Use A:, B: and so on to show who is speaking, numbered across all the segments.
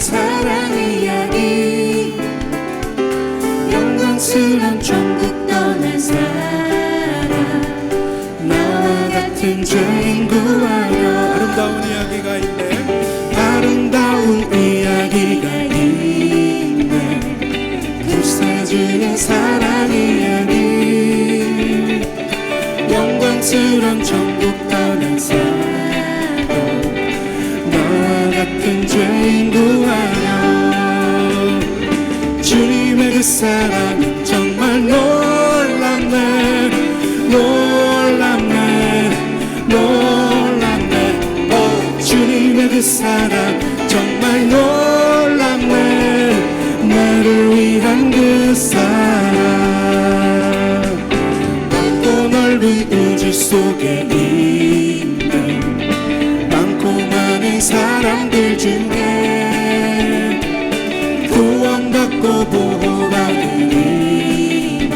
A: 사랑 이야기 영광스런 천국 떠난 사람 나와 같은 죄인 구하여
B: 아름다운 이야기가 있네.
A: 아름다운 이야기가 있네. 구세주의 사랑 이야기 영광스런 천국 떠난 사람 나와 같은 죄인 구하여 주님의 그 사랑은 정말 놀랍네 놀랍네 놀랍네 오 주님의 그 사랑 정말 놀랍네 나를 위한 그 사랑 넓고 넓은 우주 속에 있는 많고 많은 사람들 중에 구원받고 보호받는 이너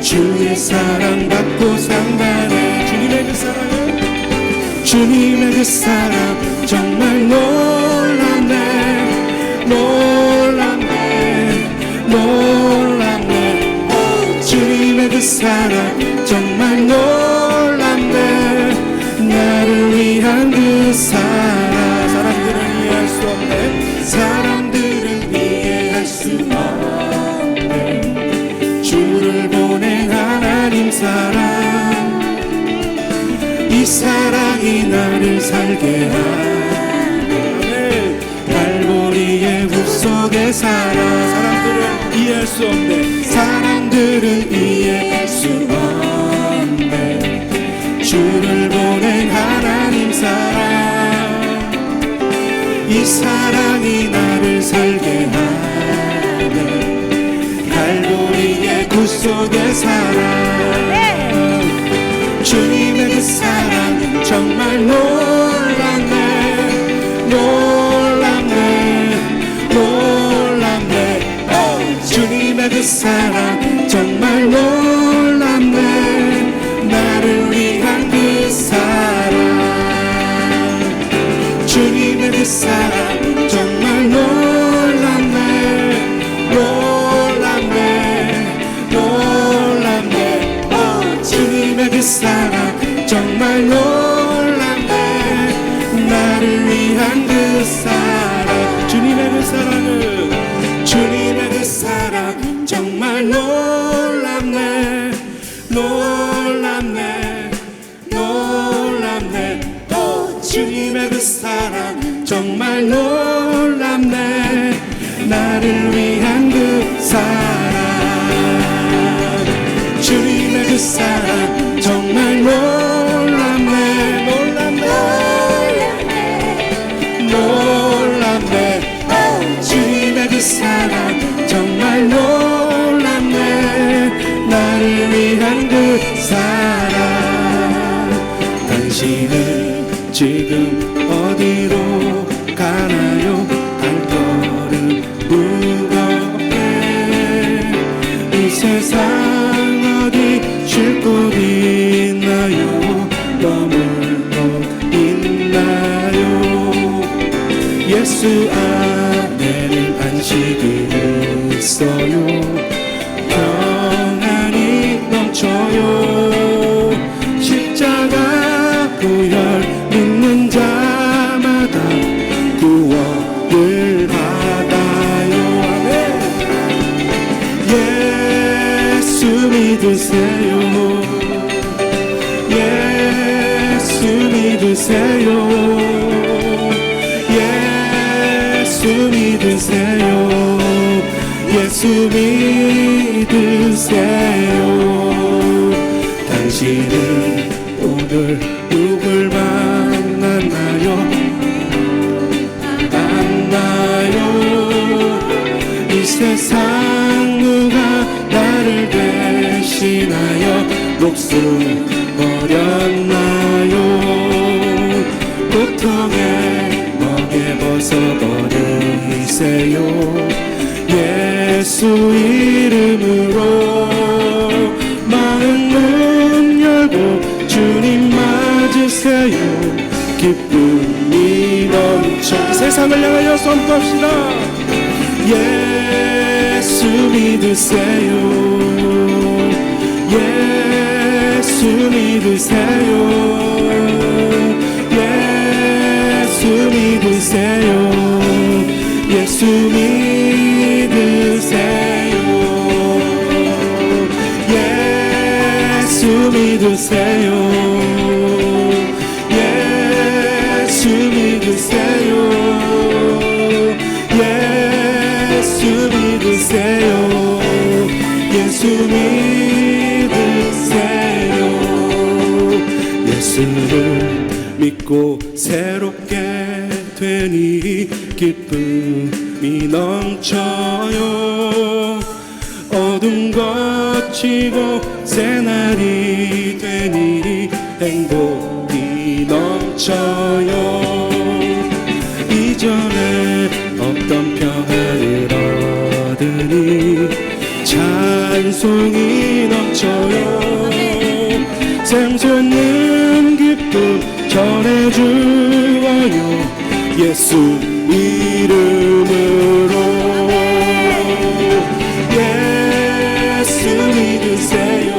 A: 주의 사랑받고 산다네 주님의 그 사랑은 주님의 그 사랑 정말 놀랍네 놀랍네 놀랍네 오 주님의 그 사랑 정말 놀랍네 나를 위한 그 사랑
B: 사람들은 이해할 수 없네.
A: 사람들은 이해할 수 없네 주를 보낸 하나님 사랑 이 사랑이 나를 살게 하네 갈보리의 흙 속의 사랑
B: 사람들은 이해할 수 없네.
A: 사람들은 이해할 수 없네 주를 보낸 하나님 사랑 이 사랑이 나를 살게 하네 갈보리의 굴 속의 사랑 주님의 그 사랑 정말 놀랍네 놀랍네 놀랍네 오 주님의 그 사랑 정말 놀랍네 나를 위한 그 사랑 주님의 그 사랑 정말 놀랍네 놀랍네 놀랍네 오 주님의 그 사랑 정말 놀랍네 나를 위한 그 사랑 주님의 그 사랑은 주님의 그 사랑 정말 놀랍네 놀랍네 놀랍네 오 주님의 그 사랑 정말 놀랍네 나를 위한 그 사랑 주님의 그 사랑 정말 놀랍네 놀랍네 놀랍네 오 주님의 그 사랑 정말 놀랍네 나를 위한 그 사랑 당신은 지금 어디로 가나요 발걸음 무겁게 이 세상 어디 쉴 곳 있나요 머물 곳 있나요 예수 안에는 안식이 있어요 평안이 넘쳐요 십자가 보혈 믿는 자마다 구원을 받아요 아멘 예수 믿으세요 예수 믿으세요 예수 믿으세요 예수 믿으세요 당신은 오늘 누굴 만났나요 만나요 이 세상 누가 나를 대신하여 목숨 버렸나요 고통에 먹여 벗어버리세요 예수 이름으로 마음 문 열고 주님 맞으세요 기쁨이 넘쳐 이 세상
B: 세상을 향하여 선포합시다.
A: 예수 믿으세요. 예수 믿으세요. 예수 믿으세요. 예수 믿으세요. 예수 믿으세요. 예수 믿으세요. 예수 믿으세요. 예수 믿으세요. 예수를 믿고 새롭게 되니 기쁨이 넘쳐요. 어둠 거치고 새날이 되니 행복이 넘쳐요. 이전에 없던 평안을 얻으니 찬송이 넘쳐요. 샘솟는 기쁨 전해주어요. 예수 이름으로. 예수 믿으세요.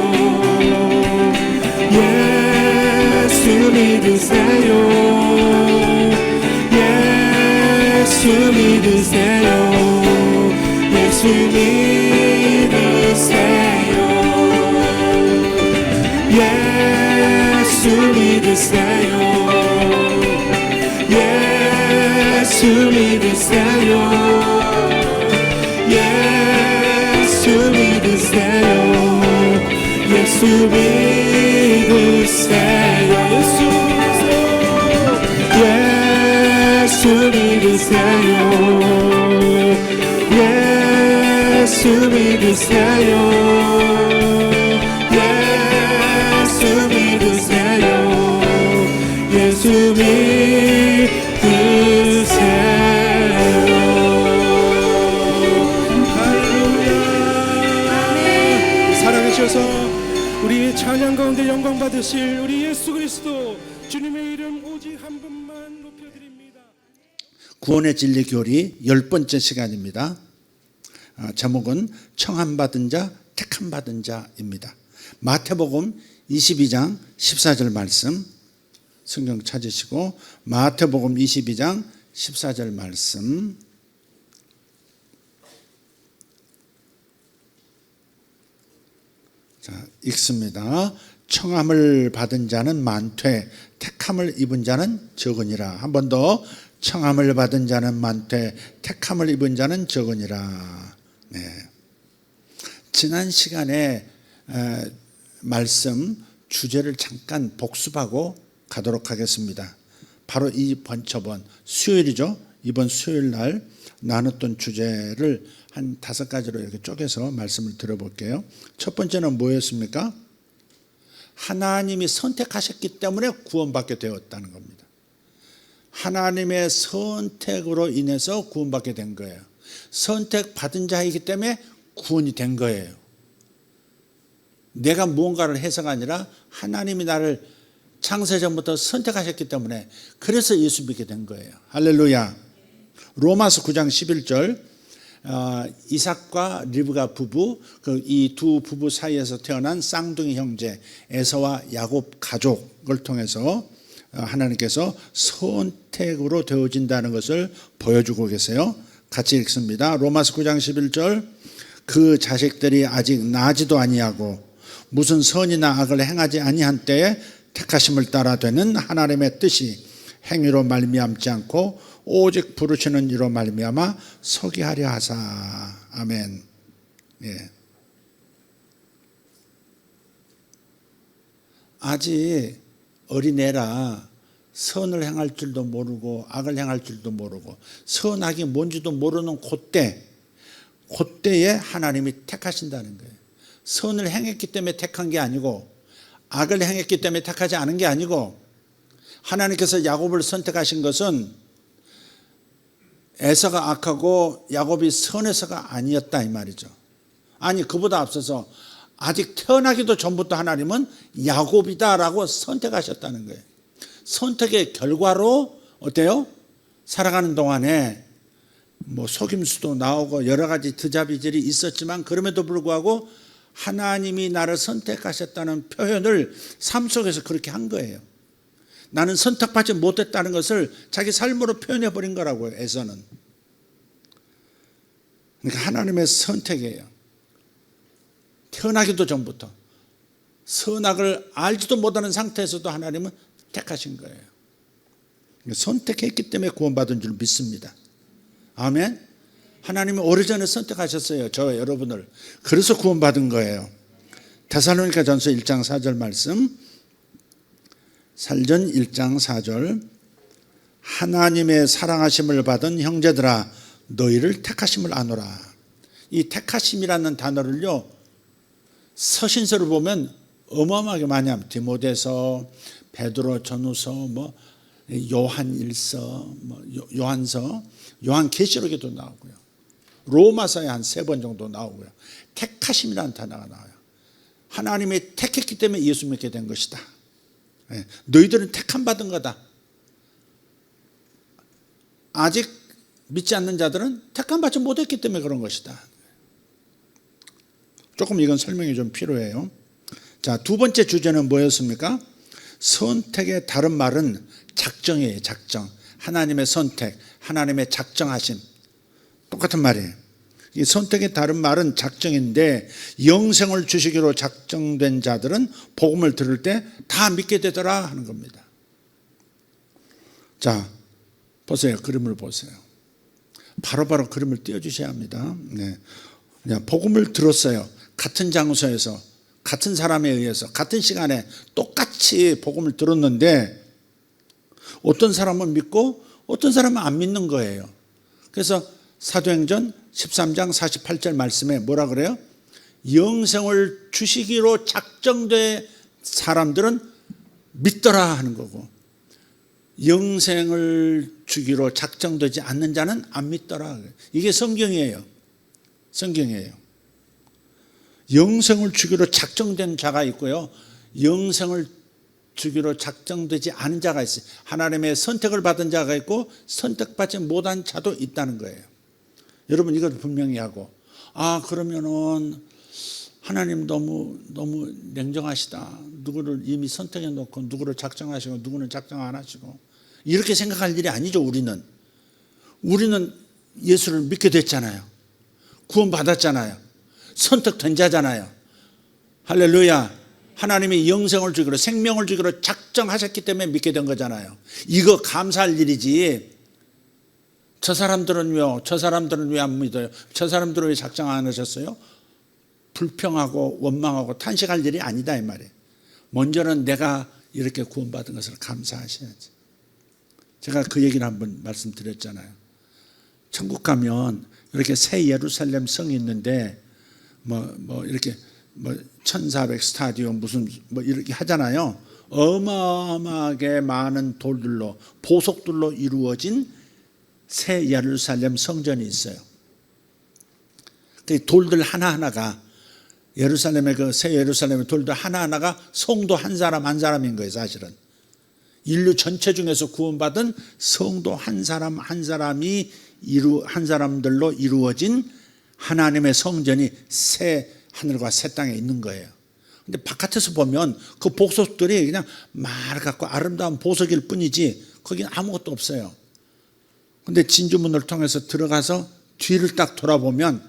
A: 예수 믿으세요. 예수 믿으세요. 예수 믿으세요. 예수 믿으세요. 예수 믿으세요. 예수 믿으세요. 예수 믿으세요. 예수 믿으세요. 예수 믿으세요. 예수 믿으세요. 예수 믿으세요.
B: 할렐루야. 살아계셔서 우리의 찬양 가운데 영광 받으실 우리 예수 그리스도 주님의 이름 오직 한 분만 높여드립니다.
C: 구원의 진리 교리 10번째 시간입니다. 제목은 청함받은 자, 택함받은 자입니다. 마태복음 22장 14절 말씀 성경 찾으시고 마태복음 22장 14절 말씀 자, 읽습니다. 청함을 받은 자는 많되 택함을 입은 자는 적으니라. 한 번 더. 청함을 받은 자는 많되 택함을 입은 자는 적으니라. 네. 지난 시간에 말씀 주제를 잠깐 복습하고 가도록 하겠습니다. 바로 저번 수요일이죠. 이번 수요일 날 나눴던 주제를 한 5가지로 이렇게 쪼개서 말씀을 들어볼게요. 첫 번째는 뭐였습니까? 하나님이 선택하셨기 때문에 구원받게 되었다는 겁니다. 하나님의 선택으로 인해서 구원받게 된 거예요. 선택받은 자이기 때문에 구원이 된 거예요. 내가 무언가를 해서가 아니라 하나님이 나를 창세전부터 선택하셨기 때문에 그래서 예수 믿게 된 거예요. 할렐루야. 로마서 9장 11절 이삭과 리브가 부부, 이 두 부부 사이에서 태어난 쌍둥이 형제 에서와 야곱 가족을 통해서 하나님께서 선택으로 되어진다는 것을 보여주고 계세요. 같이 읽습니다. 로마서 9장 11절 그 자식들이 아직 나지도 아니하고 무슨 선이나 악을 행하지 아니한 때에 택하심을 따라 되는 하나님의 뜻이 행위로 말미암지 않고 오직 부르시는 이로 말미암아 서게 하려 하사. 아멘. 예. 아직 어린애라 선을 행할 줄도 모르고 악을 행할 줄도 모르고 선악이 뭔지도 모르는 그때에 하나님이 택하신다는 거예요. 선을 행했기 때문에 택한 게 아니고 악을 행했기 때문에 택하지 않은 게 아니고 하나님께서 야곱을 선택하신 것은 에서가 악하고 야곱이 선해서가 아니었다 이 말이죠. 아니 그보다 앞서서 아직 태어나기도 전부터 하나님은 야곱이다라고 선택하셨다는 거예요. 선택의 결과로 어때요? 살아가는 동안에 뭐 속임수도 나오고 여러 가지 드자비질이 있었지만 그럼에도 불구하고 하나님이 나를 선택하셨다는 표현을 삶 속에서 그렇게 한 거예요. 나는 선택받지 못했다는 것을 자기 삶으로 표현해 버린 거라고요. 에서는. 그러니까 하나님의 선택이에요. 태어나기도 전부터 선악을 알지도 못하는 상태에서도 하나님은 택하신 거예요. 선택했기 때문에 구원받은 줄 믿습니다. 아멘. 하나님이 오래전에 선택하셨어요. 저와 여러분을. 그래서 구원받은 거예요. 데살로니가 전서 1장 4절 말씀. 살전 1장 4절. 하나님의 사랑하심을 받은 형제들아 너희를 택하심을 아노라. 이 택하심이라는 단어를요 서신서를 보면 어마어마하게 많이 합니다. 디모데서, 베드로 전후서, 뭐 요한일서, 뭐 요한서, 요한계시록에도 나오고요. 로마서에 한 3번 정도 나오고요. 택하심이라는 단어가 나와요. 하나님이 택했기 때문에 예수 믿게 된 것이다. 너희들은 택함 받은 거다. 아직 믿지 않는 자들은 택함 받지 못했기 때문에 그런 것이다. 조금 이건 설명이 좀 필요해요. 자, 두 번째 주제는 뭐였습니까? 선택의 다른 말은 작정이에요. 작정. 하나님의 선택, 하나님의 작정하심. 똑같은 말이에요. 이 선택의 다른 말은 작정인데 영생을 주시기로 작정된 자들은 복음을 들을 때 다 믿게 되더라 하는 겁니다. 자, 보세요. 그림을 보세요. 바로바로 그림을 띄워주셔야 합니다. 네. 그냥 복음을 들었어요. 같은 장소에서 같은 사람에 의해서 같은 시간에 똑같이 복음을 들었는데 어떤 사람은 믿고 어떤 사람은 안 믿는 거예요. 그래서 사도행전 13장 48절 말씀에 뭐라 그래요? 영생을 주시기로 작정된 사람들은 믿더라 하는 거고 영생을 주기로 작정되지 않는 자는 안 믿더라. 이게 성경이에요. 성경이에요. 영생을 주기로 작정된 자가 있고요. 영생을 주기로 작정되지 않은 자가 있어요. 하나님의 선택을 받은 자가 있고 선택받지 못한 자도 있다는 거예요. 여러분 이걸 분명히 하고 그러면은 하나님 너무 냉정하시다. 누구를 이미 선택해 놓고 누구를 작정하시고 누구는 작정 안 하시고 이렇게 생각할 일이 아니죠. 우리는 예수를 믿게 됐잖아요. 구원받았잖아요. 선택된 자잖아요. 할렐루야. 하나님이 영생을 주기로 생명을 주기로 작정하셨기 때문에 믿게 된 거잖아요. 이거 감사할 일이지. 저 사람들은 왜 안 믿어요? 저 사람들은 왜 작정 안 하셨어요? 불평하고 원망하고 탄식할 일이 아니다 이 말이에요. 먼저는 내가 이렇게 구원받은 것을 감사하셔야지. 제가 그 얘기를 한번 말씀드렸잖아요. 천국 가면 이렇게 새 예루살렘 성이 있는데 이렇게 1400 스타디움 무슨 이렇게 하잖아요. 어마어마하게 많은 돌들로 보석들로 이루어진 새 예루살렘 성전이 있어요. 그 돌들 하나하나가 예루살렘의 그 새 예루살렘의 돌들 하나하나가 성도 한 사람 한 사람인 거예요. 사실은 인류 전체 중에서 구원받은 성도 한 사람 한 사람이 한 사람들로 이루어진 하나님의 성전이 새 하늘과 새 땅에 있는 거예요. 근데 바깥에서 보면 그 보석들이 그냥 맑고 아름다운 보석일 뿐이지 거기는 아무것도 없어요. 근데 진주문을 통해서 들어가서 뒤를 딱 돌아보면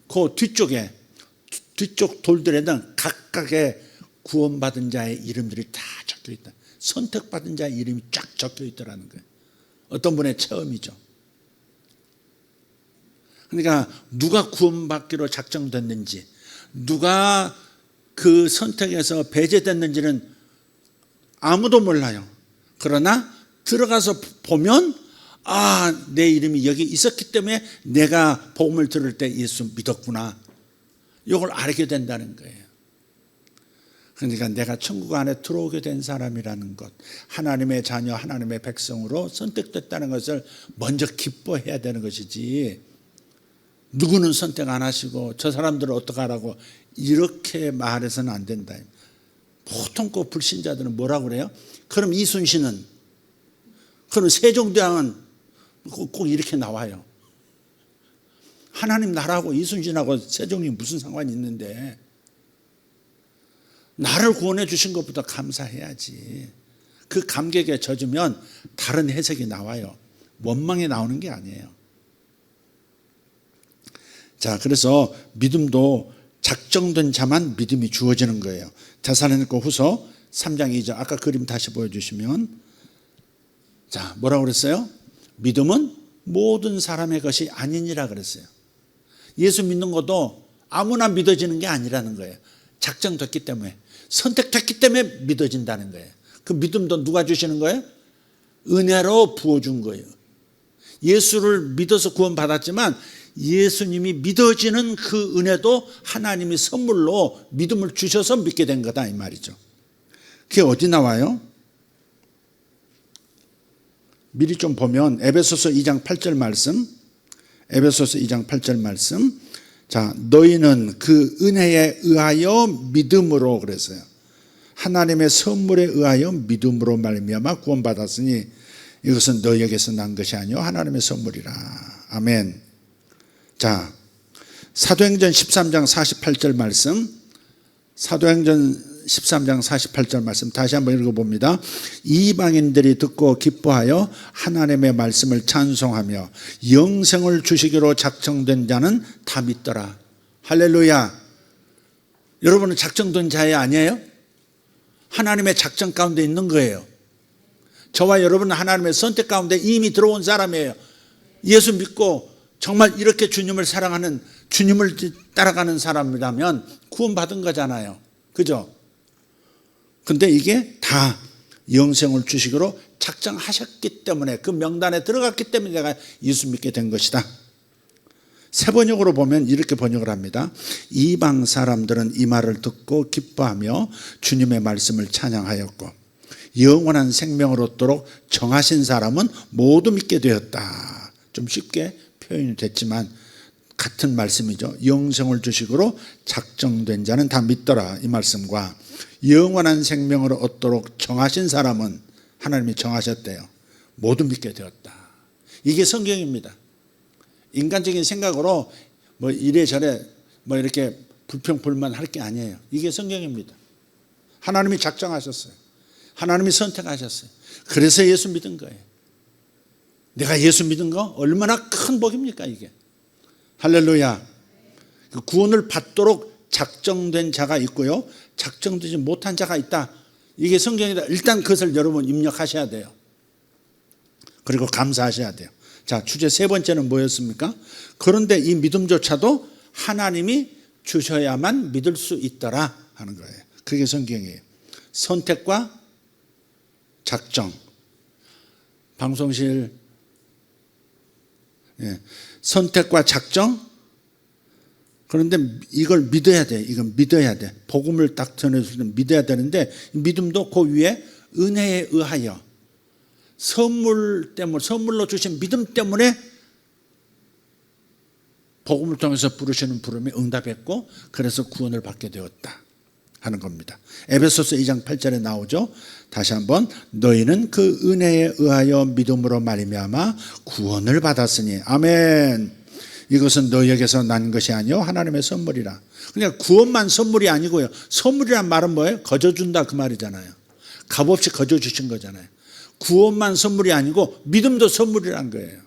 C: 그 뒤쪽 돌들에는 각각의 구원받은 자의 이름들이 다 적혀 있다. 선택받은 자의 이름이 쫙 적혀 있더라는 거예요. 어떤 분의 체험이죠. 그러니까 누가 구원받기로 작정됐는지 누가 그 선택에서 배제됐는지는 아무도 몰라요. 그러나 들어가서 보면 내 이름이 여기 있었기 때문에 내가 복음을 들을 때 예수 믿었구나. 이걸 알게 된다는 거예요. 그러니까 내가 천국 안에 들어오게 된 사람이라는 것, 하나님의 자녀, 하나님의 백성으로 선택됐다는 것을 먼저 기뻐해야 되는 것이지 누구는 선택 안 하시고 저 사람들은 어떡하라고 이렇게 말해서는 안 된다. 보통 그 불신자들은 뭐라고 그래요? 그럼 이순신은, 그럼 세종대왕은 꼭 이렇게 나와요. 하나님 나라하고 이순신하고 세종이 무슨 상관이 있는데, 나를 구원해 주신 것보다 감사해야지. 그 감격에 젖으면 다른 해석이 나와요. 원망이 나오는 게 아니에요. 자, 그래서 믿음도 작정된 자만 믿음이 주어지는 거예요. 데살로니가 후서 3장 2절, 아까 그림 다시 보여주시면, 자, 뭐라고 그랬어요? 믿음은 모든 사람의 것이 아니니라 그랬어요. 예수 믿는 것도 아무나 믿어지는 게 아니라는 거예요. 작정됐기 때문에, 선택됐기 때문에 믿어진다는 거예요. 그 믿음도 누가 주시는 거예요? 은혜로 부어준 거예요. 예수를 믿어서 구원받았지만 예수님이 믿어지는 그 은혜도 하나님이 선물로 믿음을 주셔서 믿게 된 거다, 이 말이죠. 그게 어디 나와요? 미리 좀 보면 에베소서 2장 8절 말씀, 에베소서 2장 8절 말씀. 자, 너희는 그 은혜에 의하여 믿음으로, 그랬어요. 하나님의 선물에 의하여 믿음으로 말미암아 구원받았으니 이것은 너희에게서 난 것이 아니요 하나님의 선물이라. 아멘. 자, 사도행전 13장 48절 말씀, 사도행전 13장 48절 말씀 다시 한번 읽어봅니다. 이방인들이 듣고 기뻐하여 하나님의 말씀을 찬송하며 영생을 주시기로 작정된 자는 다 믿더라. 할렐루야. 여러분은 작정된 자예 아니에요? 하나님의 작정 가운데 있는 거예요. 저와 여러분은 하나님의 선택 가운데 이미 들어온 사람이에요. 예수 믿고 정말 이렇게 주님을 사랑하는, 주님을 따라가는 사람이라면 구원받은 거잖아요. 그죠? 근데 이게 다 영생을 주시기로 작정하셨기 때문에, 그 명단에 들어갔기 때문에 내가 예수 믿게 된 것이다. 새 번역으로 보면 이렇게 번역을 합니다. 이방 사람들은 이 말을 듣고 기뻐하며 주님의 말씀을 찬양하였고 영원한 생명을 얻도록 정하신 사람은 모두 믿게 되었다. 좀 쉽게 표현이 됐지만 같은 말씀이죠. 영생을 주시기로 작정된 자는 다 믿더라, 이 말씀과 영원한 생명을 얻도록 정하신 사람은 하나님이 정하셨대요. 모두 믿게 되었다. 이게 성경입니다. 인간적인 생각으로 뭐 이래저래 뭐 이렇게 불평불만 할 게 아니에요. 이게 성경입니다. 하나님이 작정하셨어요. 하나님이 선택하셨어요. 그래서 예수 믿은 거예요. 내가 예수 믿은 거 얼마나 큰 복입니까, 이게. 할렐루야. 구원을 받도록 작정된 자가 있고요, 작정되지 못한 자가 있다. 이게 성경이다. 일단 그것을 여러분 입력하셔야 돼요. 그리고 감사하셔야 돼요. 자, 주제 세 번째는 뭐였습니까? 그런데 이 믿음조차도 하나님이 주셔야만 믿을 수 있더라 하는 거예요. 그게 성경이에요. 선택과 작정. 방송실, 선택과 작정. 그런데 이걸 믿어야 돼. 이건 믿어야 돼. 복음을 딱 전해줄 때 믿어야 되는데, 믿음도 그 위에 은혜에 의하여, 선물 때문에, 선물로 주신 믿음 때문에 복음을 통해서 부르시는 부름에 응답했고, 그래서 구원을 받게 되었다 하는 겁니다. 에베소서 2장 8절에 나오죠. 다시 한번, 너희는 그 은혜에 의하여 믿음으로 말미암아 구원을 받았으니. 아멘. 이것은 너희에게서 난 것이 아니요 하나님의 선물이라. 그러니까 구원만 선물이 아니고요, 선물이란 말은 뭐예요? 거저준다, 그 말이잖아요. 값없이 거저주신 거잖아요. 구원만 선물이 아니고 믿음도 선물이란 거예요.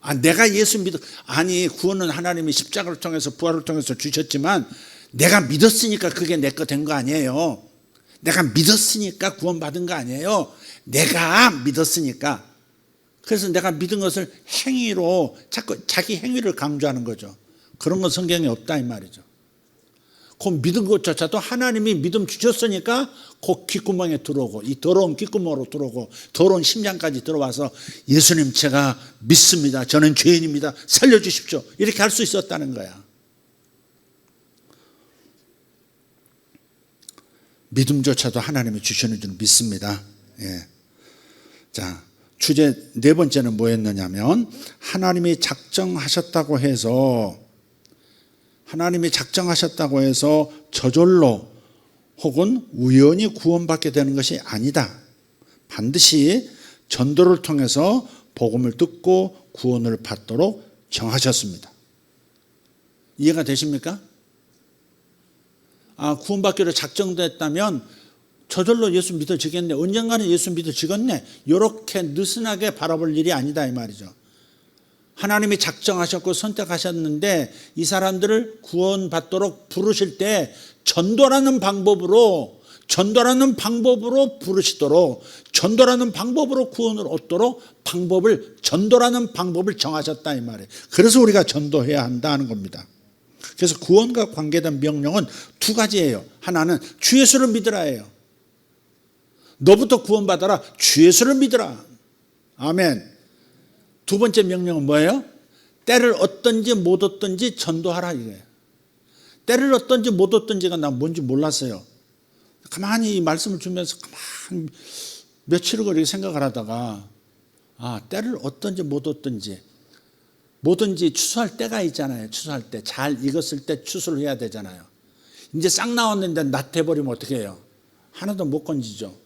C: 아, 내가 예수 믿어. 아니, 구원은 하나님이 십자가를 통해서, 부활을 통해서 주셨지만 내가 믿었으니까 그게 내 거 된 거 아니에요. 내가 믿었으니까 구원받은 거 아니에요. 내가 믿었으니까. 그래서 내가 믿은 것을 행위로, 자꾸 자기 행위를 강조하는 거죠. 그런 건 성경에 없다, 이 말이죠. 그 믿은 것조차도 하나님이 믿음 주셨으니까 그 귓구멍에 들어오고, 이 더러운 귓구멍으로 들어오고, 더러운 심장까지 들어와서 예수님 제가 믿습니다. 저는 죄인입니다. 살려주십시오. 이렇게 할 수 있었다는 거야. 믿음조차도 하나님이 주시는 줄 믿습니다. 예. 자, 주제 네 번째는 뭐였느냐면, 하나님이 작정하셨다고 해서, 하나님이 작정하셨다고 해서 저절로 혹은 우연히 구원받게 되는 것이 아니다. 반드시 전도를 통해서 복음을 듣고 구원을 받도록 정하셨습니다. 이해가 되십니까? 구원받기로 작정됐다면 저절로 예수 믿어지겠네, 언젠가는 예수 믿어지겠네, 이렇게 느슨하게 바라볼 일이 아니다 이 말이죠. 하나님이 작정하셨고 선택하셨는데 이 사람들을 구원받도록 부르실 때 전도라는 방법으로 부르시도록, 전도라는 방법으로 구원을 얻도록 전도라는 방법을 정하셨다 이 말이에요. 그래서 우리가 전도해야 한다는 겁니다. 그래서 구원과 관계된 명령은 두 가지예요. 하나는 주 예수를 믿으라예요. 너부터 구원받아라. 주 예수를 믿으라. 아멘. 두 번째 명령은 뭐예요? 때를 얻든지 못 얻든지 전도하라 이거예요. 때를 얻든지 못 얻든지가 난 뭔지 몰랐어요. 가만히 이 말씀을 주면서 가만히 며칠을 그렇게 생각을 하다가 때를 얻든지 못 얻든지, 뭐든지 추수할 때가 있잖아요. 추수할 때 잘 익었을 때 추수를 해야 되잖아요. 이제 싹 나왔는데 낫해버리면 어떻게 해요? 하나도 못 건지죠.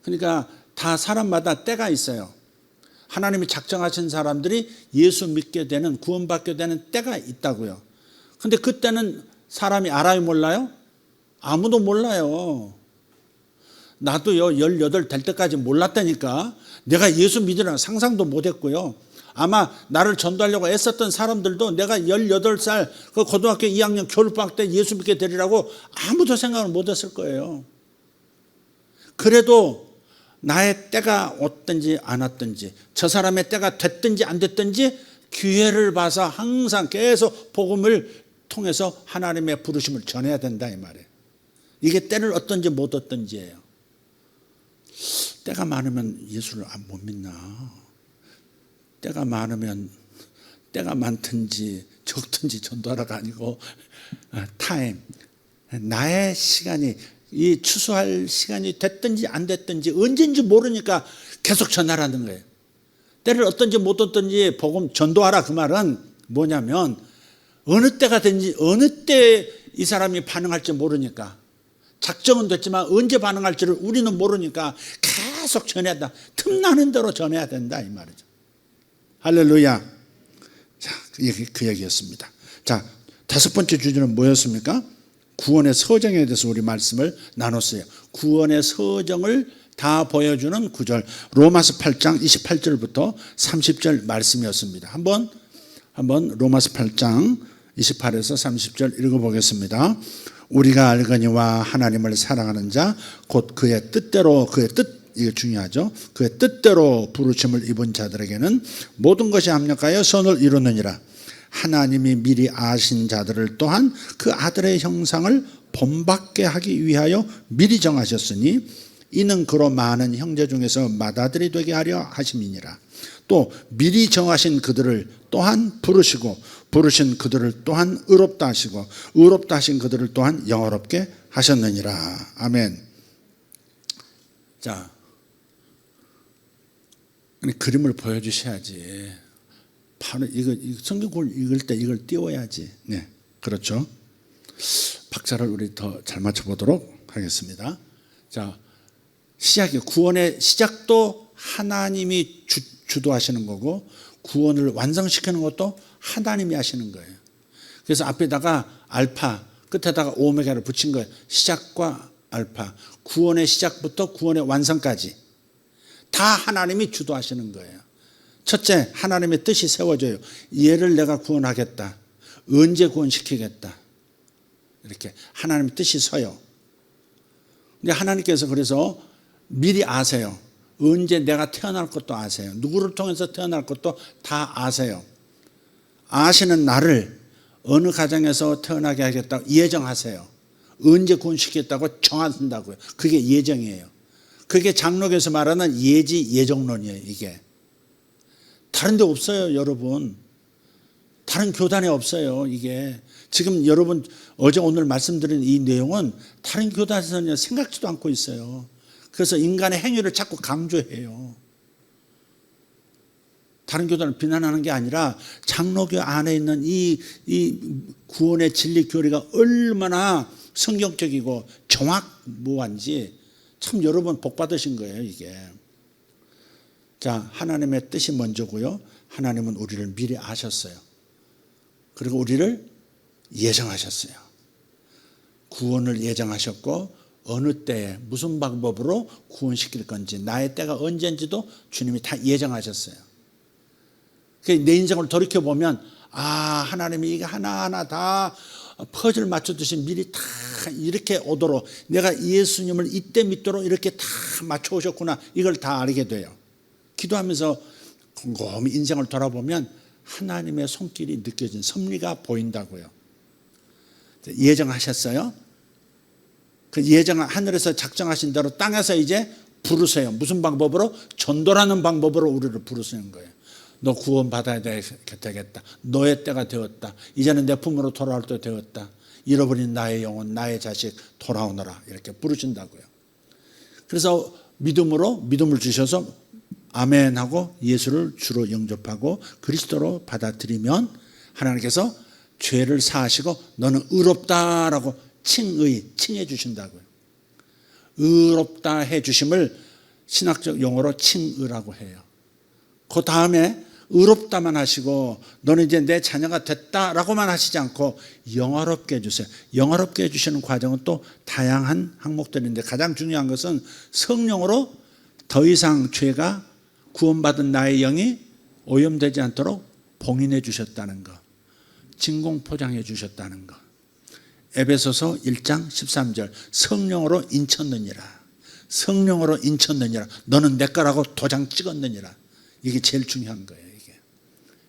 C: 그러니까 다 사람마다 때가 있어요. 하나님이 작정하신 사람들이 예수 믿게 되는, 구원받게 되는 때가 있다고요. 근데 그때는 사람이 알아요, 몰라요? 아무도 몰라요. 나도요 18 될 때까지 몰랐다니까. 내가 예수 믿으라는 상상도 못했고요. 아마 나를 전도하려고 애썼던 사람들도 내가 18살 그 고등학교 2학년 겨울방학 때 예수 믿게 되리라고 아무도 생각을 못했을 거예요. 그래도 나의 때가 왔든지 안 왔든지, 저 사람의 때가 됐든지 안 됐든지 기회를 봐서 항상 계속 복음을 통해서 하나님의 부르심을 전해야 된다 이 말이에요. 이게 때를 얻든지 못 얻든지예요. 때가 많으면 예수를 못 믿나? 때가 많으면 때가 많든지 적든지 전도하라가 아니고 타임, 나의 시간이, 이 추수할 시간이 됐든지 안 됐든지 언제인지 모르니까 계속 전하라는 거예요. 때를 얻든지 못 얻든지 복음 전도하라, 그 말은 뭐냐면 어느 때가 된지, 어느 때 이 사람이 반응할지 모르니까, 작정은 됐지만 언제 반응할지를 우리는 모르니까 계속 전해야 된다. 틈나는 대로 전해야 된다 이 말이죠. 할렐루야. 자, 그 얘기였습니다. 자, 다섯 번째 주제는 뭐였습니까? 구원의 서정에 대해서 우리 말씀을 나눴어요. 구원의 서정을 다 보여주는 구절, 로마서 8장 28절부터 30절 말씀이었습니다. 한번 로마서 8장 28에서 30절 읽어보겠습니다. 우리가 알거니와 하나님을 사랑하는 자 곧 그의 뜻대로, 그의 뜻, 이게 중요하죠. 그의 뜻대로 부르심을 입은 자들에게는 모든 것이 합력하여 선을 이루느니라. 하나님이 미리 아신 자들을 또한 그 아들의 형상을 본받게 하기 위하여 미리 정하셨으니 이는 그로 많은 형제 중에서 맏아들이 되게 하려 하심이니라. 또 미리 정하신 그들을 또한 부르시고 부르신 그들을 또한 의롭다 하시고 의롭다 하신 그들을 또한 영화롭게 하셨느니라. 아멘. 자, 그림을 보여주셔야지. 바로 이거 성경을 읽을 때 이걸 띄워야지. 네, 그렇죠. 박자를 우리 더 잘 맞춰보도록 하겠습니다. 자, 시작이, 구원의 시작도 하나님이 주도하시는 거고 구원을 완성시키는 것도 하나님이 하시는 거예요. 그래서 앞에다가 알파, 끝에다가 오메가를 붙인 거예요. 시작과 알파, 구원의 시작부터 구원의 완성까지 다 하나님이 주도하시는 거예요. 첫째, 하나님의 뜻이 세워져요. 얘를 내가 구원하겠다, 언제 구원시키겠다, 이렇게 하나님의 뜻이 서요. 근데 하나님께서 그래서 미리 아세요. 언제 내가 태어날 것도 아세요. 누구를 통해서 태어날 것도 다 아세요. 아시는 나를 어느 가정에서 태어나게 하겠다고 예정하세요. 언제 구원시키겠다고 정하신다고요. 그게 예정이에요. 그게 장로교에서 말하는 예지 예정론이에요. 이게 다른 데 없어요, 여러분. 다른 교단에 없어요. 이게 지금 여러분 어제 오늘 말씀드린 이 내용은 다른 교단에서는 생각지도 않고 있어요. 그래서 인간의 행위를 자꾸 강조해요. 다른 교단을 비난하는 게 아니라 장로교 안에 있는 이 구원의 진리 교리가 얼마나 성경적이고 정확무한지 참 여러분 복 받으신 거예요, 이게. 자, 하나님의 뜻이 먼저고요. 하나님은 우리를 미리 아셨어요. 그리고 우리를 예정하셨어요. 구원을 예정하셨고 어느 때에 무슨 방법으로 구원시킬 건지 나의 때가 언제인지도 주님이 다 예정하셨어요. 내 인생을 돌이켜보면 하나님이 이게 하나하나 다 퍼즐 맞춰듯이 미리 다 이렇게 오도록 내가 예수님을 이때 믿도록 이렇게 다 맞춰 오셨구나, 이걸 다 알게 돼요. 기도하면서 곰곰이 인생을 돌아보면 하나님의 손길이 느껴진 섭리가 보인다고요. 예정하셨어요. 그 예정 하늘에서 작정하신 대로 땅에서 이제 부르세요. 무슨 방법으로? 전도라는 방법으로 우리를 부르시는 거예요. 너 구원받아야 되겠다. 너의 때가 되었다. 이제는 내 품으로 돌아올 때 되었다. 잃어버린 나의 영혼, 나의 자식 돌아오너라. 이렇게 부르신다고요. 그래서 믿음을 주셔서 아멘하고 예수를 주로 영접하고 그리스도로 받아들이면 하나님께서 죄를 사하시고 너는 의롭다라고 칭해 주신다고요. 의롭다 해 주심을 신학적 용어로 칭의라고 해요. 그 다음에 의롭다만 하시고 너는 이제 내 자녀가 됐다라고만 하시지 않고 영화롭게 해주세요. 영화롭게 해주시는 과정은 또 다양한 항목들인데 가장 중요한 것은 성령으로 더 이상 죄가 구원받은 나의 영이 오염되지 않도록 봉인해 주셨다는 것, 진공포장해 주셨다는 것. 에베소서 1장 13절 성령으로 인쳤느니라. 성령으로 인쳤느니라. 너는 내 거라고 도장 찍었느니라. 이게 제일 중요한 거예요. 이게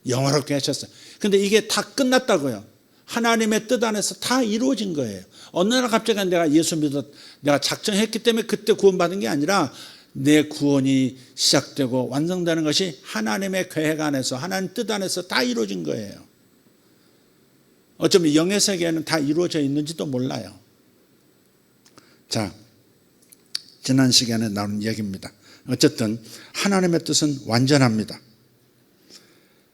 C: 영화롭게 하셨어요. 근데 이게 다 끝났다고요. 하나님의 뜻 안에서 다 이루어진 거예요. 어느 날 갑자기 내가 예수 믿어 내가 작정했기 때문에 그때 구원받은 게 아니라 내 구원이 시작되고 완성되는 것이 하나님의 계획 안에서 하나님 뜻 안에서 다 이루어진 거예요. 어쩌면 영의 세계에는 다 이루어져 있는지도 몰라요. 자, 지난 시간에 나눈 얘기입니다. 어쨌든 하나님의 뜻은 완전합니다.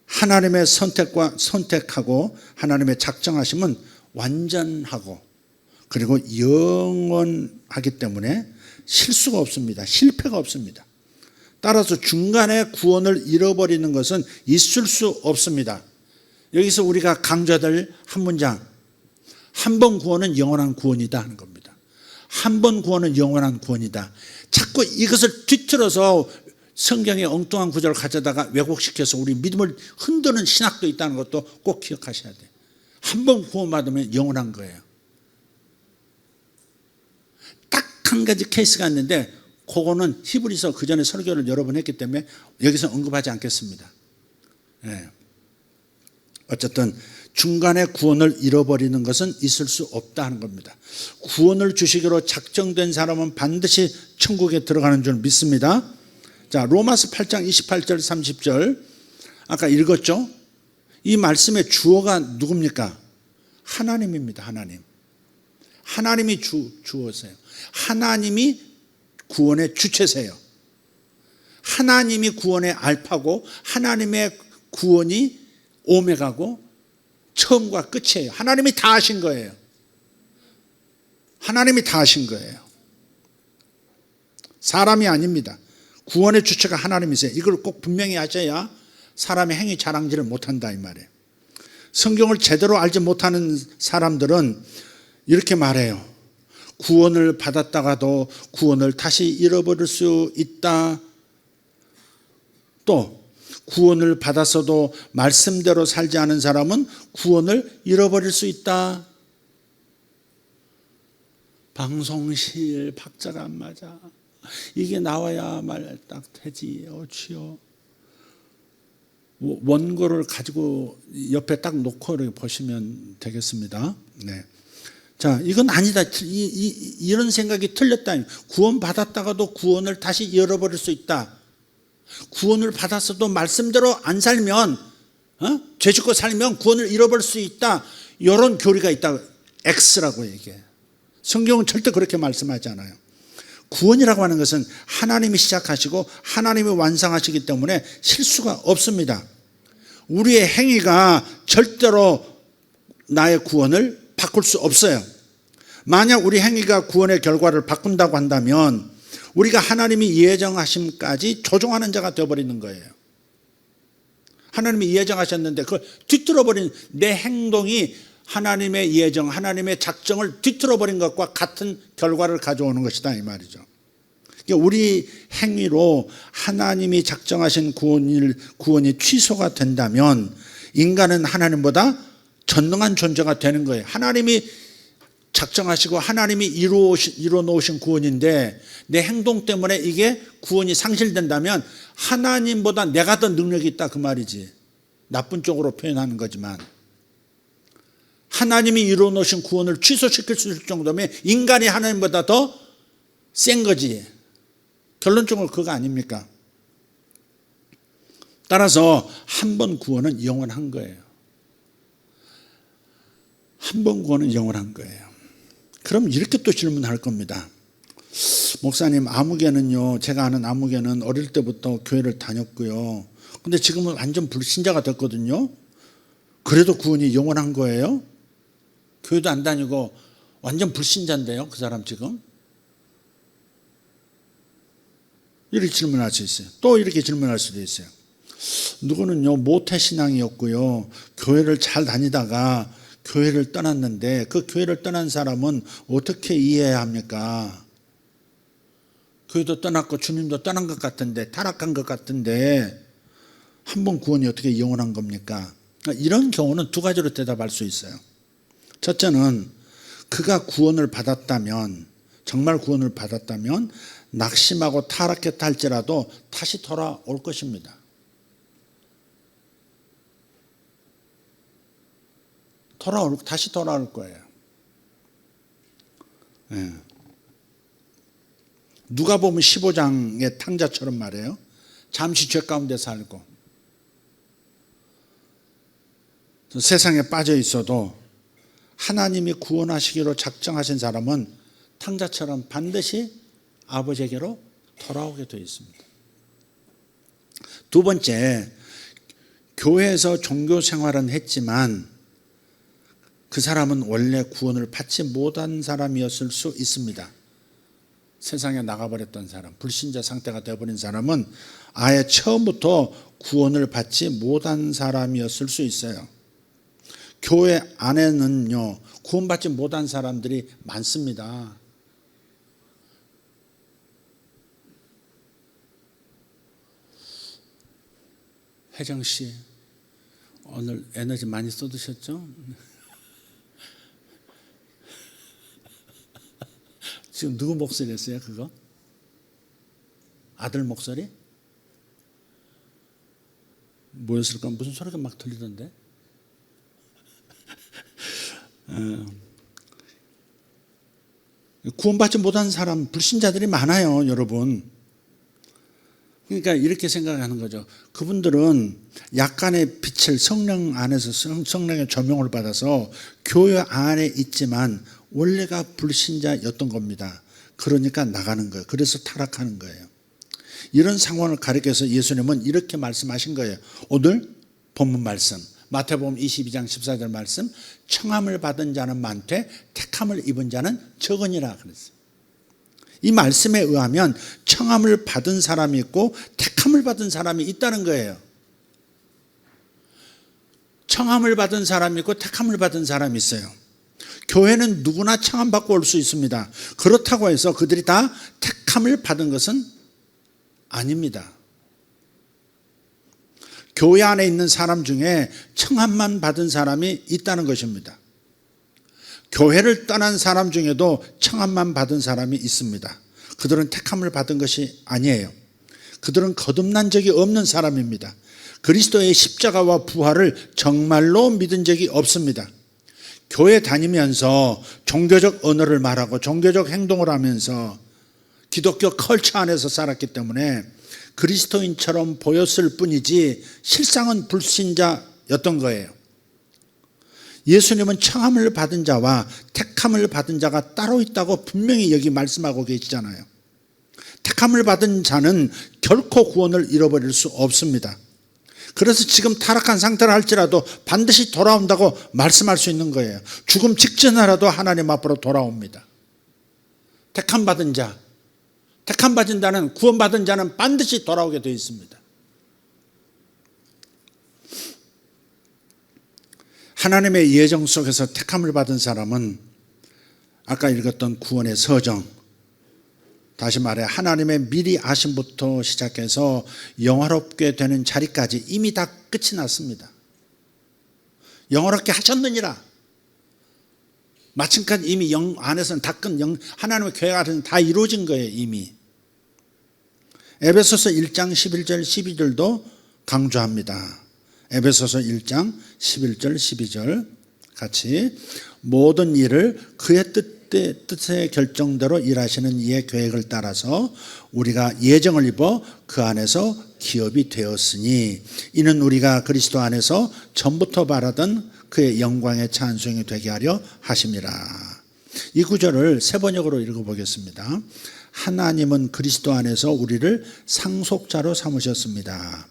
C: 하나님의 선택하고 하나님의 작정하심은 완전하고 그리고 영원하기 때문에 실수가 없습니다. 실패가 없습니다. 따라서 중간에 구원을 잃어버리는 것은 있을 수 없습니다. 여기서 우리가 강조될 한 문장, 한 번 구원은 영원한 구원이다 하는 겁니다. 한 번 구원은 영원한 구원이다. 자꾸 이것을 뒤틀어서 성경의 엉뚱한 구절을 가져다가 왜곡시켜서 우리 믿음을 흔드는 신학도 있다는 것도 꼭 기억하셔야 돼요. 한 번 구원받으면 영원한 거예요. 딱 한 가지 케이스가 있는데 그거는 히브리서 그 전에 설교를 여러 번 했기 때문에 여기서 언급하지 않겠습니다. 네. 어쨌든 중간에 구원을 잃어버리는 것은 있을 수 없다는 겁니다. 구원을 주시기로 작정된 사람은 반드시 천국에 들어가는 줄 믿습니다. 자, 로마서 8장 28절 30절 아까 읽었죠? 이 말씀의 주어가 누굽니까? 하나님입니다. 하나님. 하나님이 주어세요. 하나님이 구원의 주체세요. 하나님이 구원의 알파고 하나님의 구원이 오메가고 처음과 끝이에요. 하나님이 다 하신 거예요. 하나님이 다 하신 거예요. 사람이 아닙니다. 구원의 주체가 하나님이세요. 이걸 꼭 분명히 하셔야 사람의 행위 자랑질을 못한다 이 말이에요. 성경을 제대로 알지 못하는 사람들은 이렇게 말해요. 구원을 받았다가도 구원을 다시 잃어버릴 수 있다. 또 구원을 받았어도 말씀대로 살지 않은 사람은 구원을 잃어버릴 수 있다. 방송실 박자가 안 맞아. 이게 나와야 말 딱 되지. 어찌요. 원고를 가지고 옆에 딱 놓고 이렇게 보시면 되겠습니다. 네. 자, 이건 아니다. 이런 생각이 틀렸다. 구원 받았다가도 구원을 다시 잃어버릴 수 있다. 구원을 받았어도 말씀대로 안 살면 죄 짓고 살면 구원을 잃어버릴 수 있다. 이런 교리가 있다. X라고 얘기해요. 성경은 절대 그렇게 말씀하지 않아요. 구원이라고 하는 것은 하나님이 시작하시고 하나님이 완성하시기 때문에 실수가 없습니다. 우리의 행위가 절대로 나의 구원을 바꿀 수 없어요. 만약 우리 행위가 구원의 결과를 바꾼다고 한다면 우리가 하나님이 예정하심까지 조종하는 자가 되어버리는 거예요. 하나님이 예정하셨는데 그걸 뒤틀어버린 내 행동이 하나님의 예정, 하나님의 작정을 뒤틀어버린 것과 같은 결과를 가져오는 것이다 이 말이죠. 우리 행위로 하나님이 작정하신 구원이 취소가 된다면 인간은 하나님보다 전능한 존재가 되는 거예요. 하나님이 작정하시고 하나님이 이루어 놓으신 구원인데 내 행동 때문에 이게 구원이 상실된다면 하나님보다 내가 더 능력이 있다 그 말이지. 나쁜 쪽으로 표현하는 거지만 하나님이 이루어 놓으신 구원을 취소시킬 수 있을 정도면 인간이 하나님보다 더 센 거지. 결론적으로 그거 아닙니까? 따라서 한 번 구원은 영원한 거예요. 한 번 구원은 영원한 거예요. 그럼 이렇게 또 질문할 겁니다. 목사님, 아무개는요, 제가 아는 아무개는 어릴 때부터 교회를 다녔고요. 근데 지금은 완전 불신자가 됐거든요. 그래도 구원이 영원한 거예요? 교회도 안 다니고 완전 불신자인데요, 그 사람 지금? 이렇게 질문할 수 있어요. 또 이렇게 질문할 수도 있어요. 누구는요, 모태신앙이었고요, 교회를 잘 다니다가 교회를 떠났는데 그 교회를 떠난 사람은 어떻게 이해해야 합니까? 교회도 떠났고 주님도 떠난 것 같은데, 타락한 것 같은데 한 번 구원이 어떻게 영원한 겁니까? 이런 경우는 두 가지로 대답할 수 있어요. 첫째는 그가 구원을 받았다면, 정말 구원을 받았다면 낙심하고 타락했다 할지라도 다시 돌아올 것입니다. 다시 돌아올 거예요. 네. 누가복음 15장의 탕자처럼 말해요. 잠시 죄 가운데 살고 세상에 빠져 있어도 하나님이 구원하시기로 작정하신 사람은 탕자처럼 반드시 아버지에게로 돌아오게 되어 있습니다. 두 번째, 교회에서 종교 생활은 했지만 그 사람은 원래 구원을 받지 못한 사람이었을 수 있습니다. 세상에 나가버렸던 사람, 불신자 상태가 되어버린 사람은 아예 처음부터 구원을 받지 못한 사람이었을 수 있어요. 교회 안에는요, 구원받지 못한 사람들이 많습니다. 혜정 씨, 오늘 에너지 많이 쏟으셨죠? 지금 누구 목소리였어요, 그거? 아들 목소리? 뭐였을까? 무슨 소리가 막 들리던데? 구원받지 못한 사람, 불신자들이 많아요, 여러분. 그러니까 이렇게 생각하는 거죠. 그분들은 약간의 빛을 성령 안에서 성령의 조명을 받아서 교회 안에 있지만 원래가 불신자였던 겁니다. 그러니까 나가는 거예요. 그래서 타락하는 거예요. 이런 상황을 가리켜서 예수님은 이렇게 말씀하신 거예요. 오늘 본문 말씀 마태복음 22장 14절 말씀, 청함을 받은 자는 많되 택함을 입은 자는 적으니라 그랬어요. 이 말씀에 의하면 청함을 받은 사람이 있고 택함을 받은 사람이 있다는 거예요. 청함을 받은 사람이 있고 택함을 받은 사람이 있어요. 교회는 누구나 청함 받고 올 수 있습니다. 그렇다고 해서 그들이 다 택함을 받은 것은 아닙니다. 교회 안에 있는 사람 중에 청함만 받은 사람이 있다는 것입니다. 교회를 떠난 사람 중에도 청함만 받은 사람이 있습니다. 그들은 택함을 받은 것이 아니에요. 그들은 거듭난 적이 없는 사람입니다. 그리스도의 십자가와 부활을 정말로 믿은 적이 없습니다. 교회 다니면서 종교적 언어를 말하고 종교적 행동을 하면서 기독교 컬처 안에서 살았기 때문에 그리스도인처럼 보였을 뿐이지 실상은 불신자였던 거예요. 예수님은 청함을 받은 자와 택함을 받은 자가 따로 있다고 분명히 여기 말씀하고 계시잖아요. 택함을 받은 자는 결코 구원을 잃어버릴 수 없습니다. 그래서 지금 타락한 상태를 할지라도 반드시 돌아온다고 말씀할 수 있는 거예요. 죽음 직전이라도 하나님 앞으로 돌아옵니다. 택함 받은 자, 택함 받은 자는, 구원받은 자는 반드시 돌아오게 되어 있습니다. 하나님의 예정 속에서 택함을 받은 사람은 아까 읽었던 구원의 서정, 다시 말해 하나님의 미리 아심부터 시작해서 영화롭게 되는 자리까지 이미 다 끝이 났습니다. 영화롭게 하셨느니라. 마침까지 이미 영 안에서는 다 끝, 하나님의 계획 안에서는 다 이루어진 거예요, 이미. 에베소서 1장 11절 12절도 강조합니다. 에베소서 1장 11절 12절 같이 모든 일을 그의 뜻의 결정대로 일하시는 이의 계획을 따라서 우리가 예정을 입어 그 안에서 기업이 되었으니 이는 우리가 그리스도 안에서 전부터 바라던 그의 영광의 찬송이 되게 하려 하심이라. 이 구절을 세 번역으로 읽어보겠습니다. 하나님은 그리스도 안에서 우리를 상속자로 삼으셨습니다.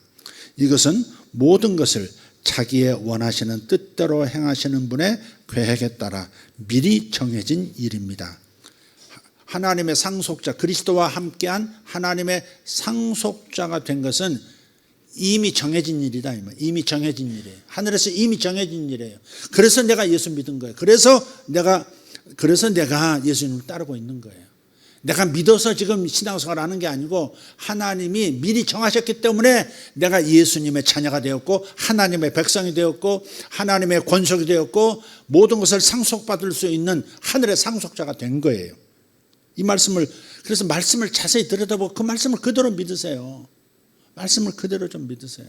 C: 이것은 모든 것을 자기의 원하시는 뜻대로 행하시는 분의 계획에 따라 미리 정해진 일입니다. 하나님의 상속자, 그리스도와 함께한 하나님의 상속자가 된 것은 이미 정해진 일이다. 이미 정해진 일이에요. 하늘에서 이미 정해진 일이에요. 그래서 내가 예수 믿은 거예요. 그래서 내가 예수님을 따르고 있는 거예요. 내가 믿어서 지금 신앙생활을 하는 게 아니고 하나님이 미리 정하셨기 때문에 내가 예수님의 자녀가 되었고 하나님의 백성이 되었고 하나님의 권속이 되었고 모든 것을 상속받을 수 있는 하늘의 상속자가 된 거예요. 이 말씀을, 그래서 말씀을 자세히 들여다보고 그 말씀을 그대로 믿으세요. 말씀을 그대로 좀 믿으세요.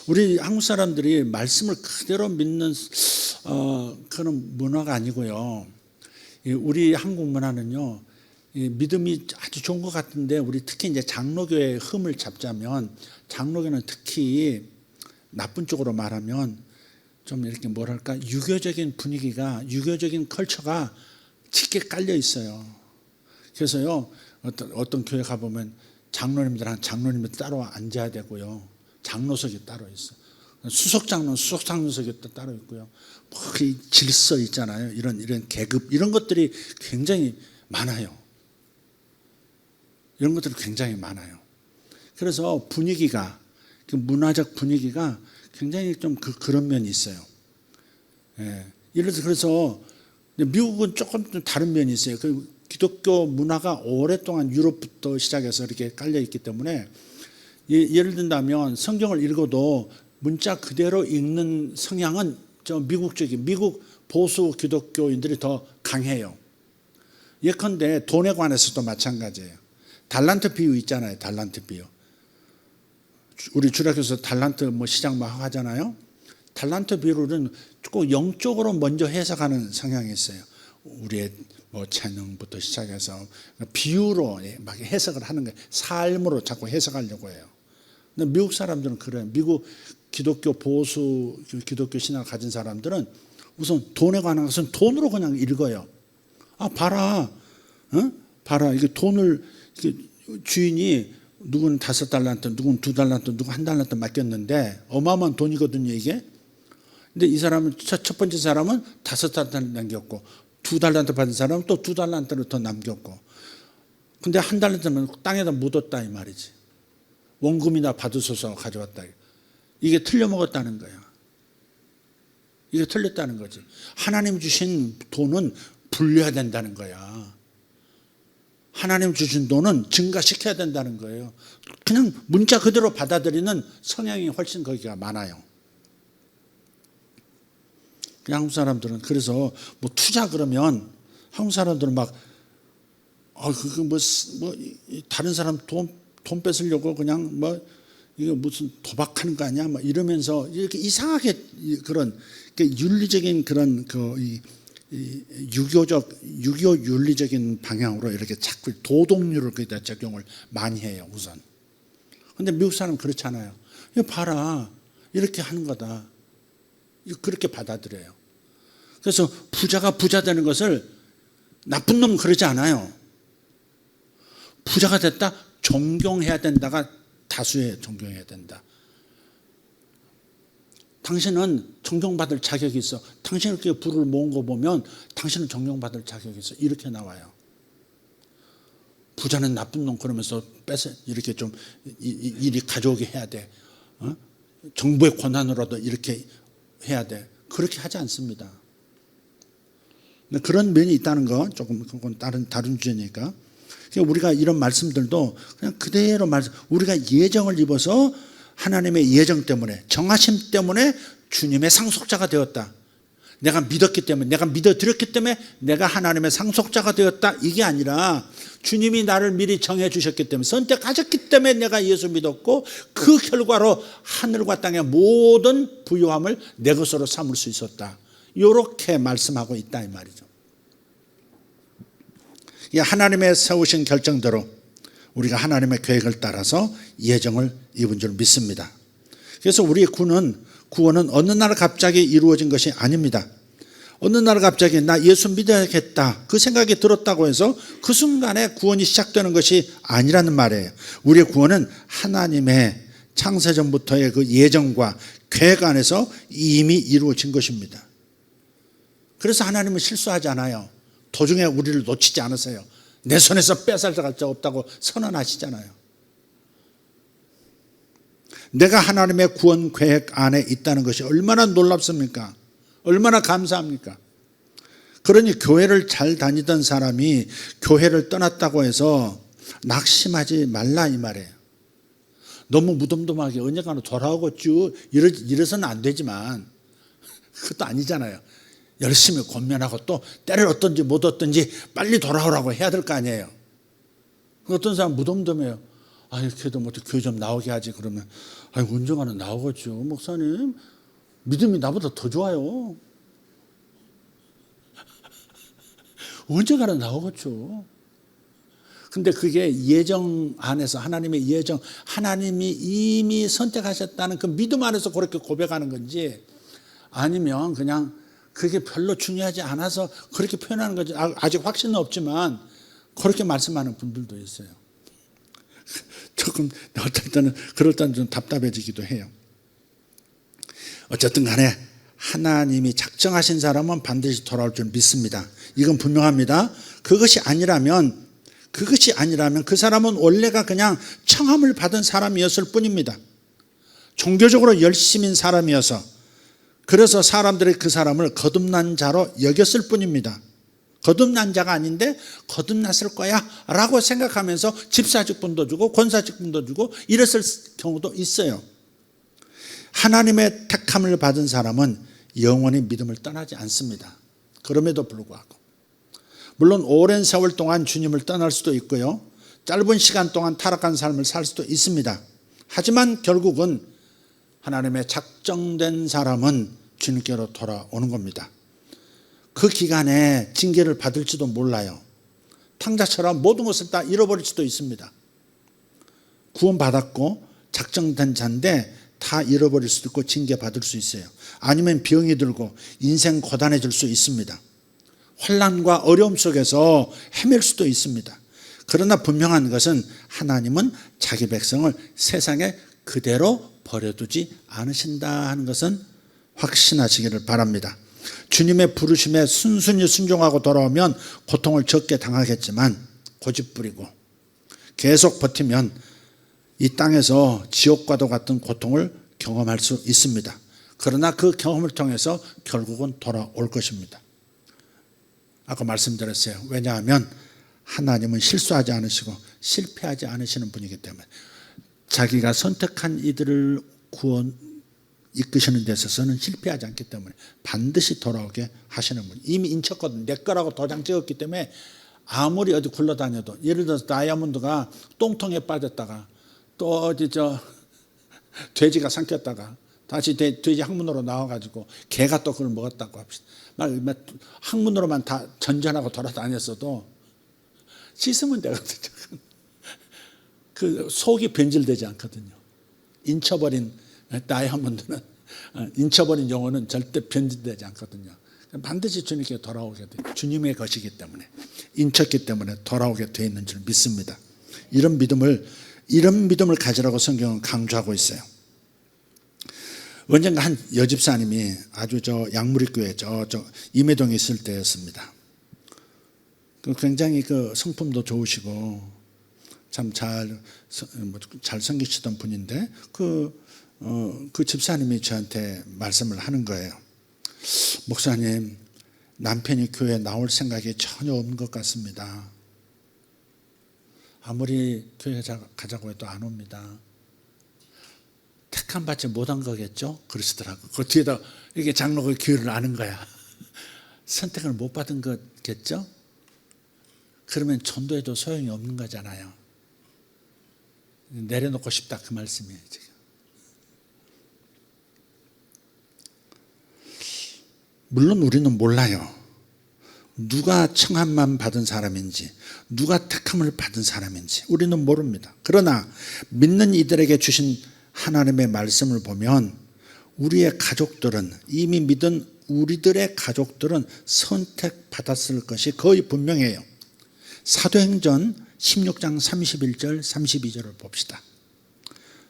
C: 우리 한국 사람들이 말씀을 그대로 믿는 그런 문화가 아니고요. 우리 한국 문화는요, 믿음이 아주 좋은 것 같은데, 우리 특히 이제 장로교의 흠을 잡자면, 장로교는 특히 나쁜 쪽으로 말하면 좀 이렇게 뭐랄까, 유교적인 분위기가, 유교적인 컬처가 짙게 깔려 있어요. 그래서요, 어떤 교회 가보면 장로님들은 장로님들 따로 앉아야 되고요, 장로석이 따로 있어. 수석장로는 수석장로석이 따로 있고요. 뭐 질서 있잖아요. 이런 계급, 이런 것들이 굉장히 많아요. 이런 것들이 굉장히 많아요. 그래서 분위기가, 그 문화적 분위기가 굉장히 좀 그런 면이 있어요. 예. 예를 들어서 그래서 미국은 조금 좀 다른 면이 있어요. 그 기독교 문화가 오랫동안 유럽부터 시작해서 이렇게 깔려 있기 때문에 예를 든다면 성경을 읽어도 문자 그대로 읽는 성향은 저 미국적인, 미국 보수 기독교인들이 더 강해요. 예컨대 돈에 관해서도 마찬가지예요. 달란트 비유 있잖아요. 달란트 비유. 우리 주일학교에서 달란트 뭐 시작 막 하잖아요. 달란트 비유는 꼭 영적으로 먼저 해석하는 성향이 있어요. 우리의 뭐 재능부터 시작해서 비유로 막 해석을 하는 거예요. 삶으로 자꾸 해석하려고 해요. 근데 미국 사람들은 그래요. 미국 기독교 보수 기독교 신앙을 가진 사람들은 우선 돈에 관한 것은 돈으로 그냥 읽어요. 아, 봐라, 봐라. 이게 돈을 주인이 누구는 5달란트, 누구는 2달란트, 누구 1달란트 맡겼는데 어마어마한 돈이거든요, 이게. 근데 이 사람은 첫 번째 사람은 5달란트 남겼고 2달란트 받은 사람은 또 2달란트를 더 남겼고. 근데 1달란트는 땅에다 묻었다 이 말이지. 원금이나 받으소서 가져왔다. 이게 틀려먹었다는 거야. 이게 틀렸다는 거지. 하나님 주신 돈은 불려야 된다는 거야. 하나님 주신 돈은 증가시켜야 된다는 거예요. 그냥 문자 그대로 받아들이는 성향이 훨씬 거기가 많아요. 한국 사람들은 그래서 뭐 투자 그러면 한국 사람들은 막 다른 사람 돈 뺏으려고 그냥 뭐 이거 무슨 도박하는 거 아니야? 막 이러면서 이렇게 이상하게 그런 윤리적인 그런 유교 윤리적인 방향으로 이렇게 자꾸 도덕률을 거기다 적용을 많이 해요, 우선. 근데 미국 사람은 그렇지 않아요. 이거 봐라. 이렇게 하는 거다. 그렇게 받아들여요. 그래서 부자가 부자 되는 것을 나쁜 놈은 그러지 않아요. 부자가 됐다? 존경해야 된다가 다수예요. 존경해야 된다. 당신은 존경받을 자격이 있어. 당신이 그렇게 부를 모은 거 보면 당신은 존경받을 자격이 있어. 이렇게 나와요. 부자는 나쁜 놈 그러면서 뺏어 이렇게 좀 이리 가져오게 해야 돼. 정부의 권한으로도 이렇게 해야 돼. 그렇게 하지 않습니다. 그런 면이 있다는 거 조금 그건 다른 주제니까. 우리가 이런 말씀들도 그냥 그대로 우리가 예정을 입어서 하나님의 예정 때문에 정하심 때문에 주님의 상속자가 되었다. 내가 믿었기 때문에 내가 믿어드렸기 때문에 내가 하나님의 상속자가 되었다. 이게 아니라 주님이 나를 미리 정해 주셨기 때문에 선택하셨기 때문에 내가 예수 믿었고 그 결과로 하늘과 땅의 모든 부요함을 내 것으로 삼을 수 있었다. 이렇게 말씀하고 있다 이 말이죠. 하나님의 세우신 결정대로 우리가 하나님의 계획을 따라서 예정을 입은 줄 믿습니다. 그래서 우리의 구원은 어느 날 갑자기 이루어진 것이 아닙니다. 어느 날 갑자기 나 예수 믿어야겠다 그 생각이 들었다고 해서 그 순간에 구원이 시작되는 것이 아니라는 말이에요. 우리의 구원은 하나님의 창세전부터의 그 예정과 계획 안에서 이미 이루어진 것입니다. 그래서 하나님은 실수하지 않아요. 도중에 우리를 놓치지 않으세요. 내 손에서 뺏어갈 자 없다고 선언하시잖아요. 내가 하나님의 구원 계획 안에 있다는 것이 얼마나 놀랍습니까? 얼마나 감사합니까? 그러니 교회를 잘 다니던 사람이 교회를 떠났다고 해서 낙심하지 말라 이 말이에요. 너무 무덤덤하게 언젠가는 돌아오겠죠 이래서는 안 되지만 그것도 아니잖아요. 열심히 권면하고 또 때를 얻든지 못 얻든지 빨리 돌아오라고 해야 될 거 아니에요. 어떤 사람 무덤덤해요. 그래도 뭐 교회 좀 나오게 하지 그러면 언젠가는 나오겠죠. 목사님 믿음이 나보다 더 좋아요. 언젠가는 나오겠죠. 근데 그게 예정 안에서 하나님의 예정 하나님이 이미 선택하셨다는 그 믿음 안에서 그렇게 고백하는 건지 아니면 그냥 그게 별로 중요하지 않아서 그렇게 표현하는 거지. 아직 확신은 없지만 그렇게 말씀하는 분들도 있어요. 조금 어떨 때는 그럴 때는 좀 답답해지기도 해요. 어쨌든 간에 하나님이 작정하신 사람은 반드시 돌아올 줄 믿습니다. 이건 분명합니다. 그것이 아니라면 그 사람은 원래가 그냥 청함을 받은 사람이었을 뿐입니다. 종교적으로 열심인 사람이어서 그래서 사람들이 그 사람을 거듭난 자로 여겼을 뿐입니다. 거듭난 자가 아닌데 거듭났을 거야 라고 생각하면서 집사직분도 주고 권사직분도 주고 이랬을 경우도 있어요. 하나님의 택함을 받은 사람은 영원히 믿음을 떠나지 않습니다. 그럼에도 불구하고 물론 오랜 세월 동안 주님을 떠날 수도 있고요. 짧은 시간 동안 타락한 삶을 살 수도 있습니다. 하지만 결국은 하나님의 작정된 사람은 주님께로 돌아오는 겁니다. 그 기간에 징계를 받을지도 몰라요. 탕자처럼 모든 것을 다 잃어버릴 수도 있습니다. 구원받았고 작정된 자인데 다 잃어버릴 수도 있고 징계받을 수 있어요. 아니면 병이 들고 인생 고단해질 수 있습니다. 환난과 어려움 속에서 헤맬 수도 있습니다. 그러나 분명한 것은 하나님은 자기 백성을 세상에 그대로 버려두지 않으신다 하는 것은 확신하시기를 바랍니다. 주님의 부르심에 순순히 순종하고 돌아오면 고통을 적게 당하겠지만 고집부리고 계속 버티면 이 땅에서 지옥과도 같은 고통을 경험할 수 있습니다. 그러나 그 경험을 통해서 결국은 돌아올 것입니다. 아까 말씀드렸어요. 왜냐하면 하나님은 실수하지 않으시고 실패하지 않으시는 분이기 때문에 자기가 선택한 이들을 이끄시는 데 있어서는 실패하지 않기 때문에 반드시 돌아오게 하시는 분. 이미 인쳤거든. 내 거라고 도장 찍었기 때문에 아무리 어디 굴러다녀도 예를 들어서 다이아몬드가 똥통에 빠졌다가 또 어디 돼지가 삼켰다가 다시 돼지 항문으로 나와가지고 개가 또 그걸 먹었다고 합시다. 막 항문으로만 다 전전하고 돌아다녔어도 씻으면 되거든요. 그 속이 변질되지 않거든요. 인쳐버린 다이아몬드는 인쳐버린 영혼은 절대 변질되지 않거든요. 반드시 주님께 돌아오게 돼요. 주님의 것이기 때문에 인쳤기 때문에 돌아오게 되어 있는 줄 믿습니다. 이런 믿음을 가지라고 성경은 강조하고 있어요. 언젠가 한 여집사님이 아주 양무리교회 임해동에 있을 때였습니다. 굉장히 그 성품도 좋으시고 참 잘 섬기시던 분인데 그 집사님이 저한테 말씀을 하는 거예요. 목사님, 남편이 교회에 나올 생각이 전혀 없는 것 같습니다. 아무리 교회 가자고 해도 안 옵니다. 택함 받지 못한 거겠죠? 그러시더라고. 그 뒤에다 이렇게 장로가 기회를 아는 거야. 선택을 못 받은 거겠죠? 그러면 전도해도 소용이 없는 거잖아요. 내려놓고 싶다 그 말씀이에요 지금. 물론 우리는 몰라요. 누가 청함만 받은 사람인지, 누가 택함을 받은 사람인지 우리는 모릅니다. 그러나 믿는 이들에게 주신 하나님의 말씀을 보면 우리의 가족들은, 이미 믿은 우리들의 가족들은 선택받았을 것이 거의 분명해요. 사도행전 16장 31절 32절을 봅시다.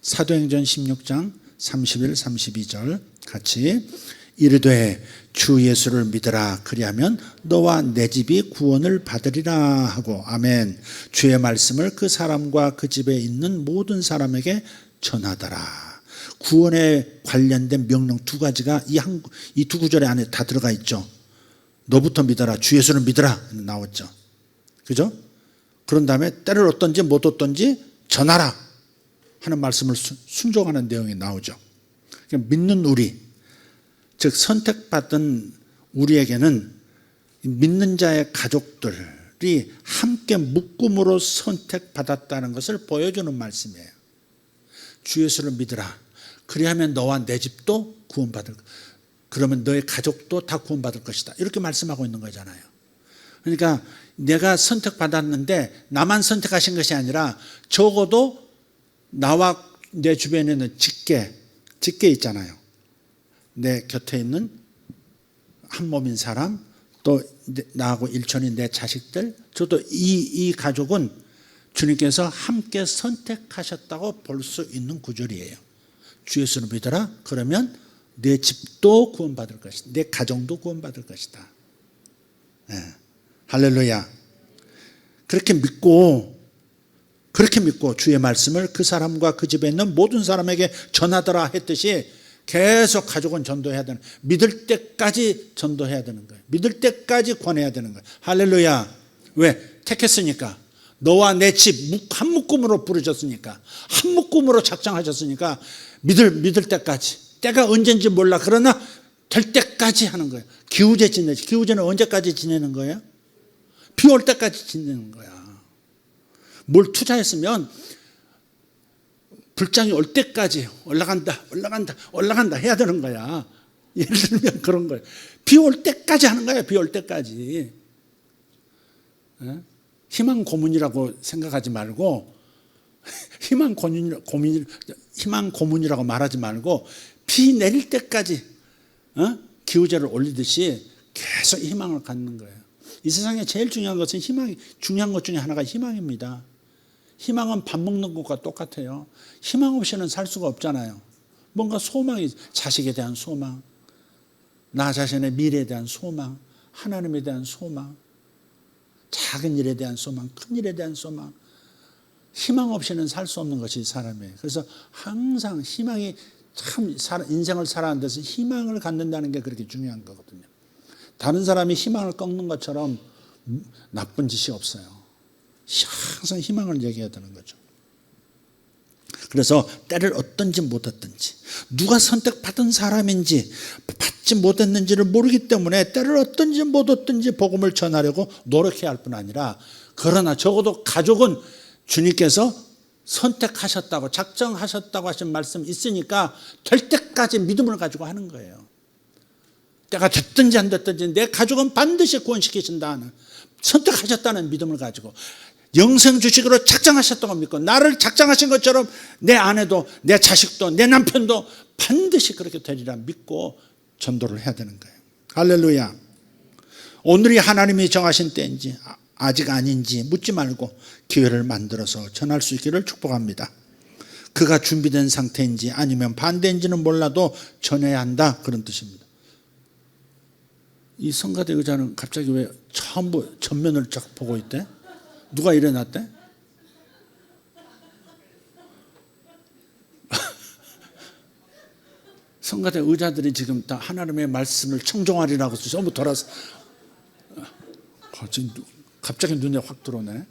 C: 사도행전 16장 31, 32절 같이 이르되 주 예수를 믿으라 그리하면 너와 내 집이 구원을 받으리라 하고 아멘. 주의 말씀을 그 사람과 그 집에 있는 모든 사람에게 전하더라. 구원에 관련된 명령 두 가지가 이 두 구절의 안에 다 들어가 있죠. 너부터 믿어라, 주 예수를 믿어라 나왔죠. 그죠? 그런 다음에 때를 얻든지 못 얻든지 전하라 하는 말씀을 순종하는 내용이 나오죠. 믿는 우리, 즉 선택받은 우리에게는 믿는 자의 가족들이 함께 묶음으로 선택받았다는 것을 보여주는 말씀이에요. 주 예수를 믿으라. 그리하면 너와 내 집도 구원받을, 그러면 너의 가족도 다 구원받을 것이다. 이렇게 말씀하고 있는 거잖아요. 그러니까 내가 선택받았는데 나만 선택하신 것이 아니라 적어도 나와 내 주변에는 직계 있잖아요. 내 곁에 있는 한 몸인 사람, 또 나하고 일촌인 내 자식들, 저도 이 가족은 주님께서 함께 선택하셨다고 볼 수 있는 구절이에요. 주 예수를 믿어라. 그러면 내 집도 구원받을 것이다. 내 가정도 구원받을 것이다. 네. 할렐루야. 그렇게 믿고 주의 말씀을 그 사람과 그 집에 있는 모든 사람에게 전하더라 했듯이 계속 가족은 전도해야 되는, 믿을 때까지 전도해야 되는 거예요. 믿을 때까지 권해야 되는 거예요. 할렐루야. 왜? 택했으니까. 너와 내 집 한 묶음으로 부르셨으니까, 한 묶음으로 작정하셨으니까 믿을 때까지, 때가 언젠지 몰라. 그러나 될 때까지 하는 거예요. 기우제 지내지. 기우제는 언제까지 지내는 거예요? 비 올 때까지 지내는 거야. 뭘 투자했으면 불장이 올 때까지 올라간다 해야 되는 거야. 예를 들면 그런 거예요. 비 올 때까지 하는 거야. 비 올 때까지. 희망 고문이라고 생각하지 말고, 희망 고문이라고 말하지 말고, 비 내릴 때까지 기우제를 올리듯이 계속 희망을 갖는 거예요. 이 세상에 제일 중요한 것은 중요한 것 중에 하나가 희망입니다. 희망은 밥 먹는 것과 똑같아요. 희망 없이는 살 수가 없잖아요. 뭔가 소망이, 자식에 대한 소망, 나 자신의 미래에 대한 소망, 하나님에 대한 소망, 작은 일에 대한 소망, 큰 일에 대한 소망. 희망 없이는 살 수 없는 것이 사람이에요. 그래서 항상 희망이, 참 인생을 살아가는 데서 희망을 갖는다는 게 그렇게 중요한 거거든요. 다른 사람이 희망을 꺾는 것처럼 나쁜 짓이 없어요. 항상 희망을 얘기해야 되는 거죠. 그래서 때를 얻든지 못 얻든지, 누가 선택받은 사람인지 받지 못했는지를 모르기 때문에 때를 얻든지 못 얻든지 복음을 전하려고 노력해야 할 뿐 아니라, 그러나 적어도 가족은 주님께서 선택하셨다고, 작정하셨다고 하신 말씀 있으니까 될 때까지 믿음을 가지고 하는 거예요. 때가 됐든지 안 됐든지 내 가족은 반드시 구원시키신다는, 선택하셨다는 믿음을 가지고 영생 주식으로 작정하셨다고 믿고, 나를 작정하신 것처럼 내 아내도, 내 자식도, 내 남편도 반드시 그렇게 되리라 믿고 전도를 해야 되는 거예요. 할렐루야. 오늘이 하나님이 정하신 때인지 아직 아닌지 묻지 말고 기회를 만들어서 전할 수 있기를 축복합니다. 그가 준비된 상태인지 아니면 반대인지는 몰라도 전해야 한다, 그런 뜻입니다. 이 성가대 의자는 갑자기 왜 전면을 쫙 보고 있대? 누가 일어났대? 성가대 의자들이 지금 다 하나님의 말씀을 청종하리라고 전부 돌아서 갑자기 눈에 확 들어오네.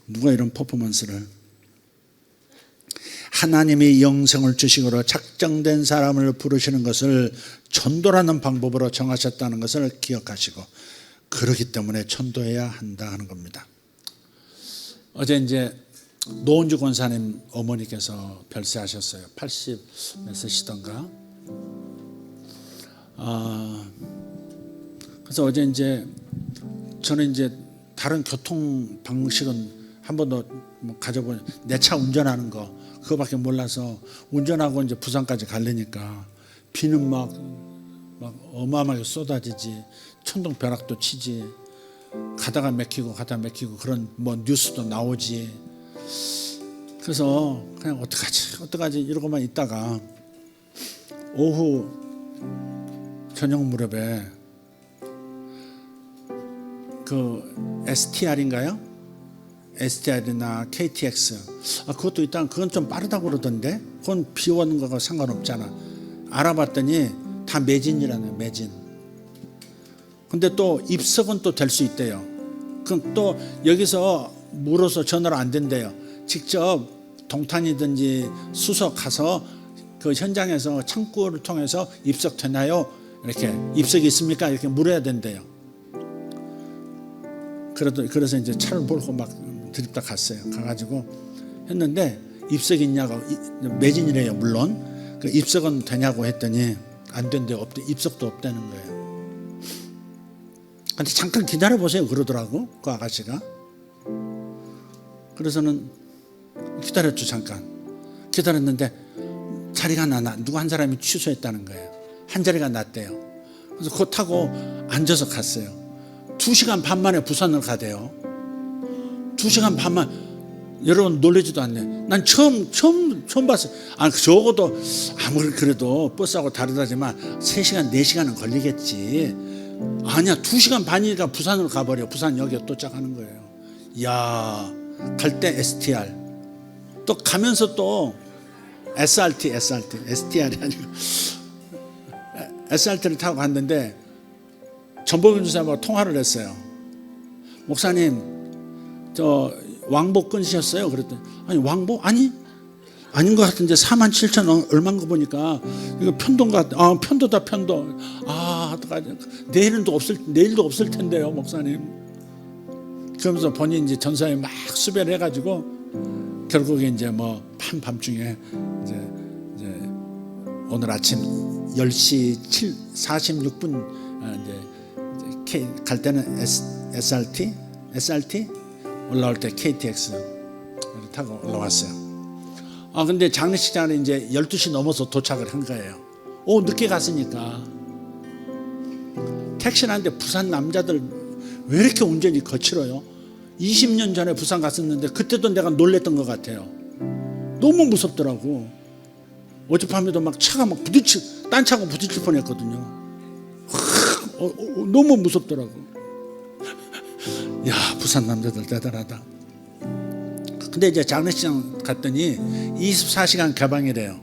C: 누가 이런 퍼포먼스를. 하나님이 영생을 주식으로 작정된 사람을 부르시는 것을 전도라는 방법으로 정하셨다는 것을 기억하시고 그렇기 때문에 전도해야 한다 하는 겁니다. 어제 이제 노은주 권사님 어머니께서 별세하셨어요. 80 몇 세시던가. 그래서 어제 이제 저는 이제 다른 교통 방식은 한 번도 가져본 내 차 운전하는 거 그거밖에 몰라서 운전하고 이제 부산까지 가려니까 비는 막 어마어마하게 쏟아지지 천둥 벼락도 치지 가다가 맥히고 그런 뭐 뉴스도 나오지. 그래서 그냥 어떡하지 이러고만 있다가 오후 저녁 무렵에 그 STR인가요? STR이나 KTX 그것도 일단 그건 좀 빠르다고 그러던데 그건 비 오는 거가 상관없잖아. 알아봤더니 다 매진이라네요. 매진. 근데 또 입석은 또 될 수 있대요. 그럼 또 여기서 물어서 전화로 안 된대요. 직접 동탄이든지 수서 가서 그 현장에서 창구를 통해서 입석되나요? 이렇게 입석이 있습니까? 이렇게 물어야 된대요. 그래서 이제 차를 몰고 막 드립다 갔어요. 가가지고 했는데 입석이 있냐고 매진이래요. 물론 그 입석은 되냐고 했더니 안 된대요. 입석도 없다는 거예요. 근데 잠깐 기다려 보세요 그러더라고 그 아가씨가. 그래서는 기다렸죠. 잠깐 기다렸는데 자리가 누구 한 사람이 취소했다는 거예요. 한 자리가 났대요. 그래서 그거 타고 앉아서 갔어요. 2시간 반 만에 부산을 가대요. 2시간 반만. 여러분 놀라지도 않네. 난 처음 봤어요. 적어도 아무리 그래도 버스하고 다르다지만 3시간 4시간은 걸리겠지. 아니야 2시간 반이니까 부산으로 가버려. 부산역에 도착하는 거예요. 이야 갈 때 STR 또 가면서 또 SRT STR이 아니고 SRT를 타고 갔는데 전복윤 주사님하고 통화를 했어요. 목사님 저 왕복 끊으셨어요? 그랬더니 아니 왕복? 아닌 것 같은데 47,000 얼마인 거 보니까 이거 편도인가? 편도다 편도. 내일도 없을 텐데요 목사님. 그러면서 본인 이제 전사에 막 수배를 해가지고 결국에 이제 뭐 밤중에 이제 오늘 아침 10시 46분 이제 갈 때는 SRT 올라올 때 KTX 타고 올라왔어요. 근데 장례식장에 이제 12시 넘어서 도착을 한 거예요. 늦게 갔으니까. 택시를 하는데 부산 남자들 왜 이렇게 운전이 거칠어요? 20년 전에 부산 갔었는데 그때도 내가 놀랬던 것 같아요. 너무 무섭더라고. 어젯밤에도 막 차가 막 딴 차가 부딪힐 뻔했거든요. 너무 무섭더라고. 야 부산 남자들 대단하다. 근데 이제 장례식장 갔더니 24시간 개방이래요.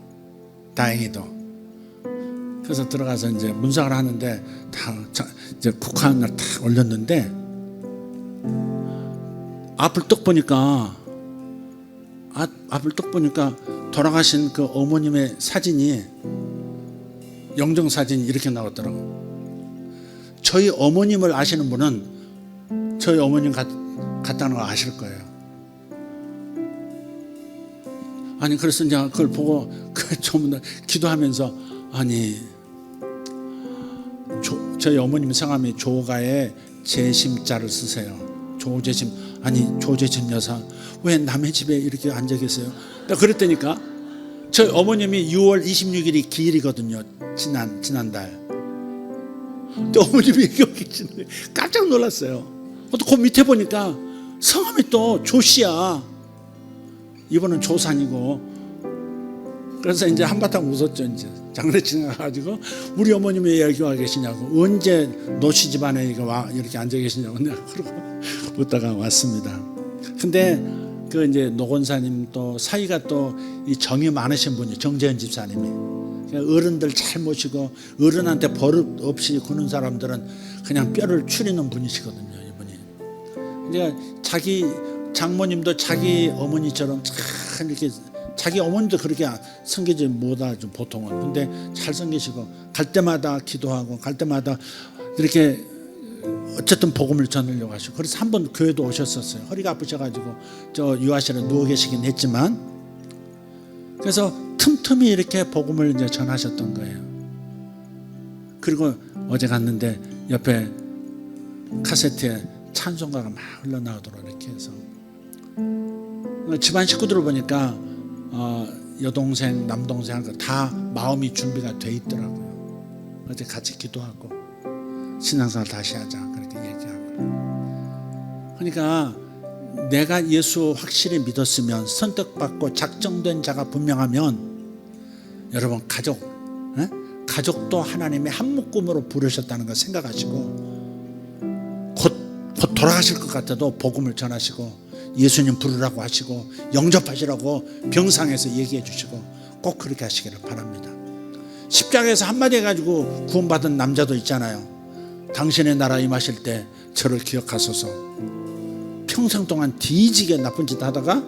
C: 다행히도. 그래서 들어가서 이제 문상을 하는데 다 이제 국화를 딱 올렸는데 앞을 딱 보니까 돌아가신 그 어머님의 사진이 영정 사진이 이렇게 나왔더라고요. 저희 어머님을 아시는 분은 저희 어머님 같다는 거 아실 거예요. 그래서 이제 그걸 보고 전부 다 기도하면서 저희 어머님 성함이 조가에 재심자를 쓰세요. 조재심. 조재심 여사 왜 남의 집에 이렇게 앉아 계세요? 그랬다니까 저희 어머님이 6월 26일이 기일이거든요. 지난달. 근데 어머님이 여기 계시는 거예요. 깜짝 놀랐어요. 또 그 밑에 보니까 성함이 또 조씨야. 이번은 조산이고. 그래서 이제 한바탕 웃었죠. 이제 장례식 가가지고 우리 어머님이 왜 여기 와 계시냐고. 언제 노씨 집안에 이렇게 앉아 계시냐고. 내가 그러고 웃다가 왔습니다. 근데 그 이제 노건사님 또 사이가 또 이 정이 많으신 분이 정재현 집사님이 어른들 잘 모시고 어른한테 버릇 없이 구는 사람들은 그냥 뼈를 추리는 분이시거든요. 이분이. 그러니까 자기 장모님도 자기 어머니처럼 참 이렇게 자기 어머니도 그렇게 성기지 못하죠 보통은. 근데 잘 성기시고 갈 때마다 기도하고 갈 때마다 이렇게 어쨌든 복음을 전하려고 하시고 그래서 한 번 교회도 오셨었어요. 허리가 아프셔가지고 저 유아실에 누워 계시긴 했지만 그래서 틈틈이 이렇게 복음을 이제 전하셨던 거예요. 그리고 어제 갔는데 옆에 카세트에 찬송가가 막 흘러나오도록 이렇게 해서 집안 식구들을 보니까 여동생 남동생 다 마음이 준비가 돼 있더라고요. 어제 같이 기도하고 신앙생활 다시 하자 그렇게 얘기하고. 그러니까 내가 예수 확실히 믿었으면 선택받고 작정된 자가 분명하면 여러분 가족도 하나님의 한 묶음으로 부르셨다는 걸 생각하시고 곧 돌아가실 것 같아도 복음을 전하시고 예수님 부르라고 하시고 영접하시라고 병상에서 얘기해 주시고 꼭 그렇게 하시기를 바랍니다. 십자가에서 한마디 해가지고 구원받은 남자도 있잖아요. 당신의 나라 임하실 때 저를 기억하소서. 평생 동안 뒤지게 나쁜 짓 하다가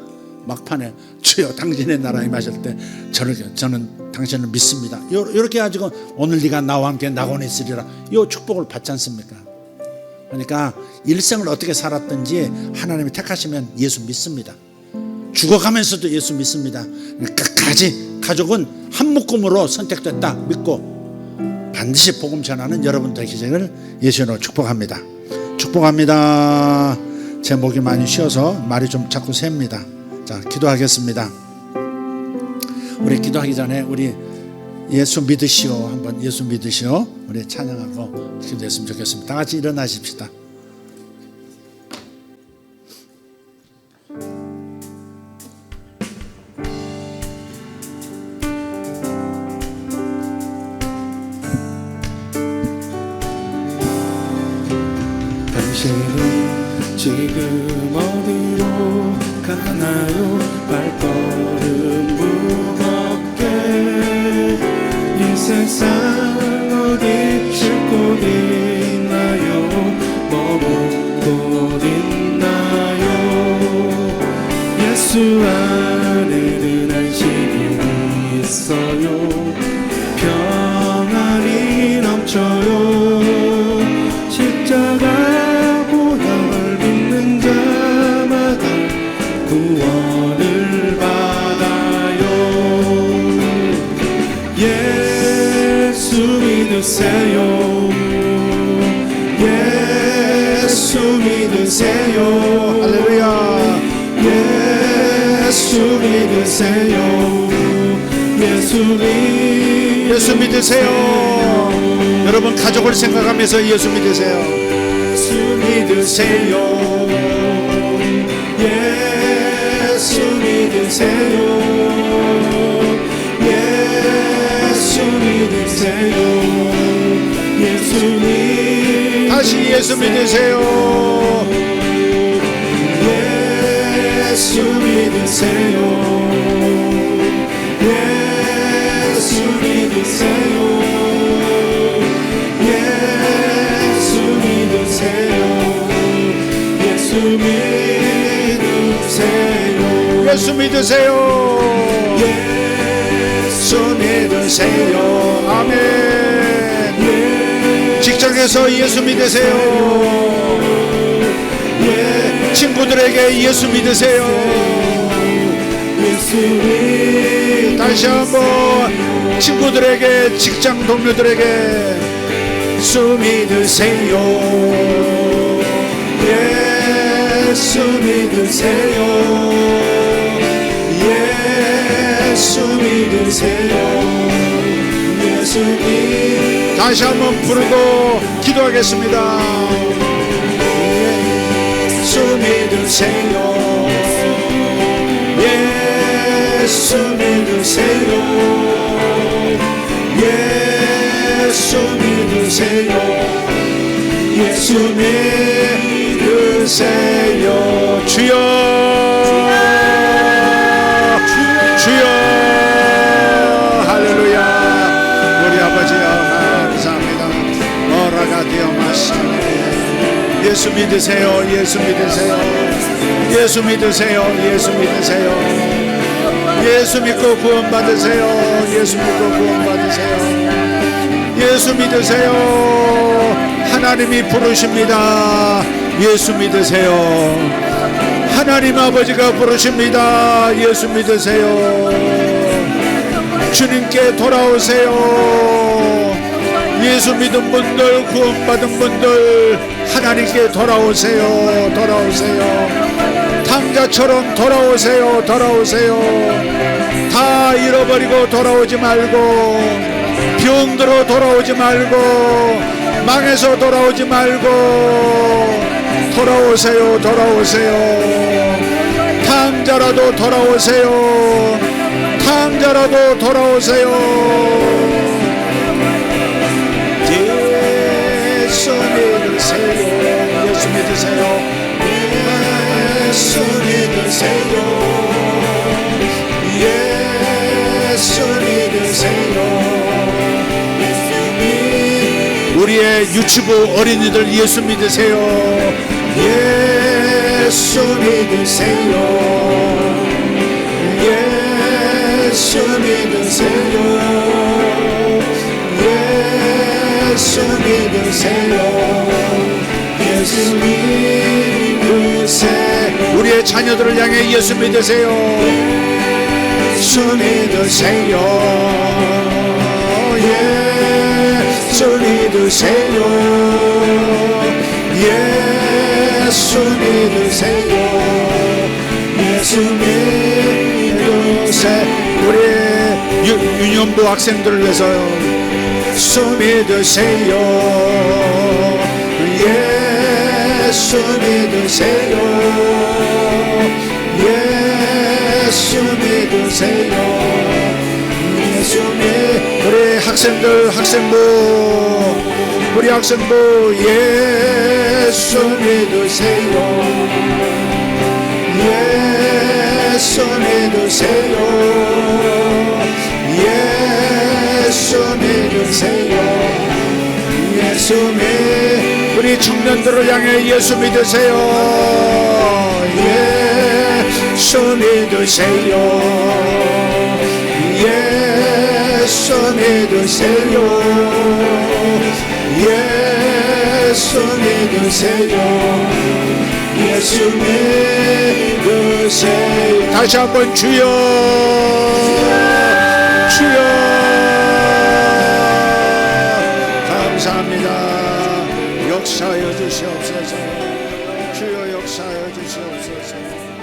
C: 막판에 주여 당신의 나라 임하실 때 저는 당신을 믿습니다. 이렇게 해가지고 오늘 네가 나와 함께 낙원에 있으리라 이 축복을 받지 않습니까? 그러니까 일생을 어떻게 살았든지 하나님이 택하시면 예수 믿습니다. 죽어가면서도 예수 믿습니다. 끝까지 가족은 한 묶음으로 선택됐다 믿고 반드시 복음 전하는 여러분 되시기를 예수님으로 축복합니다. 축복합니다. 제 목이 많이 쉬어서 말이 좀 자꾸 셉니다. 자, 기도하겠습니다. 우리 기도하기 전에 우리 예수 믿으시오 한번 예수 믿으시오 우리 찬양하고 기도했으면 좋겠습니다. 다 같이 일어나십시다.
B: 당신은 지금 어디로 가나요? 발걸음 무겁게 이 세상 어디 쉴 곳 있나요? 머물 곳 있나요? 예수 안에는 안식이 있어요. 평안이 넘쳐요. 십자가 보혈 믿는 자마다 구원을 받아요. 예수 믿으세요. 예수 믿으세요.
C: 할렐루야.
B: 예수 믿으세요.
C: 예수 믿으세요. 여러분 가족을 생각하면서 예수 믿으세요.
B: 예수 믿으세요. 예수 믿으세요. 예수 믿으세요. 예수님
C: 다시 예수 믿으세요.
B: 예수 믿으세요. 예수 믿으세요. 예수 믿으세요. 예수 믿으세요.
C: 예수 믿으세요.
B: 예수 믿으세요.
C: 아멘. 직장에서 예수 믿으세요. 친구들에게 예수 믿으세요. 다시 한번 친구들에게 직장 동료들에게
B: 예수 믿으세요. 예수 믿으세요. 예수 믿으세요. 예수님
C: 다시 한번 부르고 기도하겠습니다.
B: 예수 믿으세요. 예수 믿으세요. 예수 믿으세요. 예수 믿으세요.
C: 주여 예수 믿으세요. 예수 믿으세요. 예수 믿으세요. 예수 믿으세요. 예수 믿고 구원받으세요. 예수 믿고 구원받으세요. 예수 믿으세요. 하나님이 부르십니다. 예수 믿으세요. 하나님 아버지가 부르십니다. 예수 믿으세요. 주님께 돌아오세요. 예수 믿은 분들, 구원받은 분들, 하나님께 돌아오세요. 돌아오세요. 탕자처럼 돌아오세요. 돌아오세요. 다 잃어버리고 돌아오지 말고, 병들어 돌아오지 말고, 망해서 돌아오지 말고, 돌아오세요. 돌아오세요. 탕자라도 돌아오세요. 탕자라도 돌아오세요. 예수 믿으세요. 예수 믿으세요. 예수 믿으세요. 예수 믿으세요. 우리의 유치부 어린이들 예수 믿으세요. 예수 믿으세요. 예수 믿으세요. 예수 믿으세요. 예수 믿으세요. 우리의 자녀들을 향해 예수 믿으세요. 예수 믿으세요. 예수 믿으세요. 예수 믿으세요. 예수 믿으세요. 우리 유년부 학생들을 위해서요. 예수 믿으세요. 예수 믿으세요. 예수 믿으세요. 예수 우리 학생들, 학생부, 우리 학생부 예수 믿으세요. 예수 믿으세요. 예수 믿으세요. 예수 우리 청년들을 향해 예수 믿으세요. 예수 믿으세요. 예수 믿으세요. 예수 믿으세요. 예수 믿으세요. 다시 한번 주여, 주여. 감사합니다. 역사하여 주시옵소서. 주여 역사하여 주시옵소서.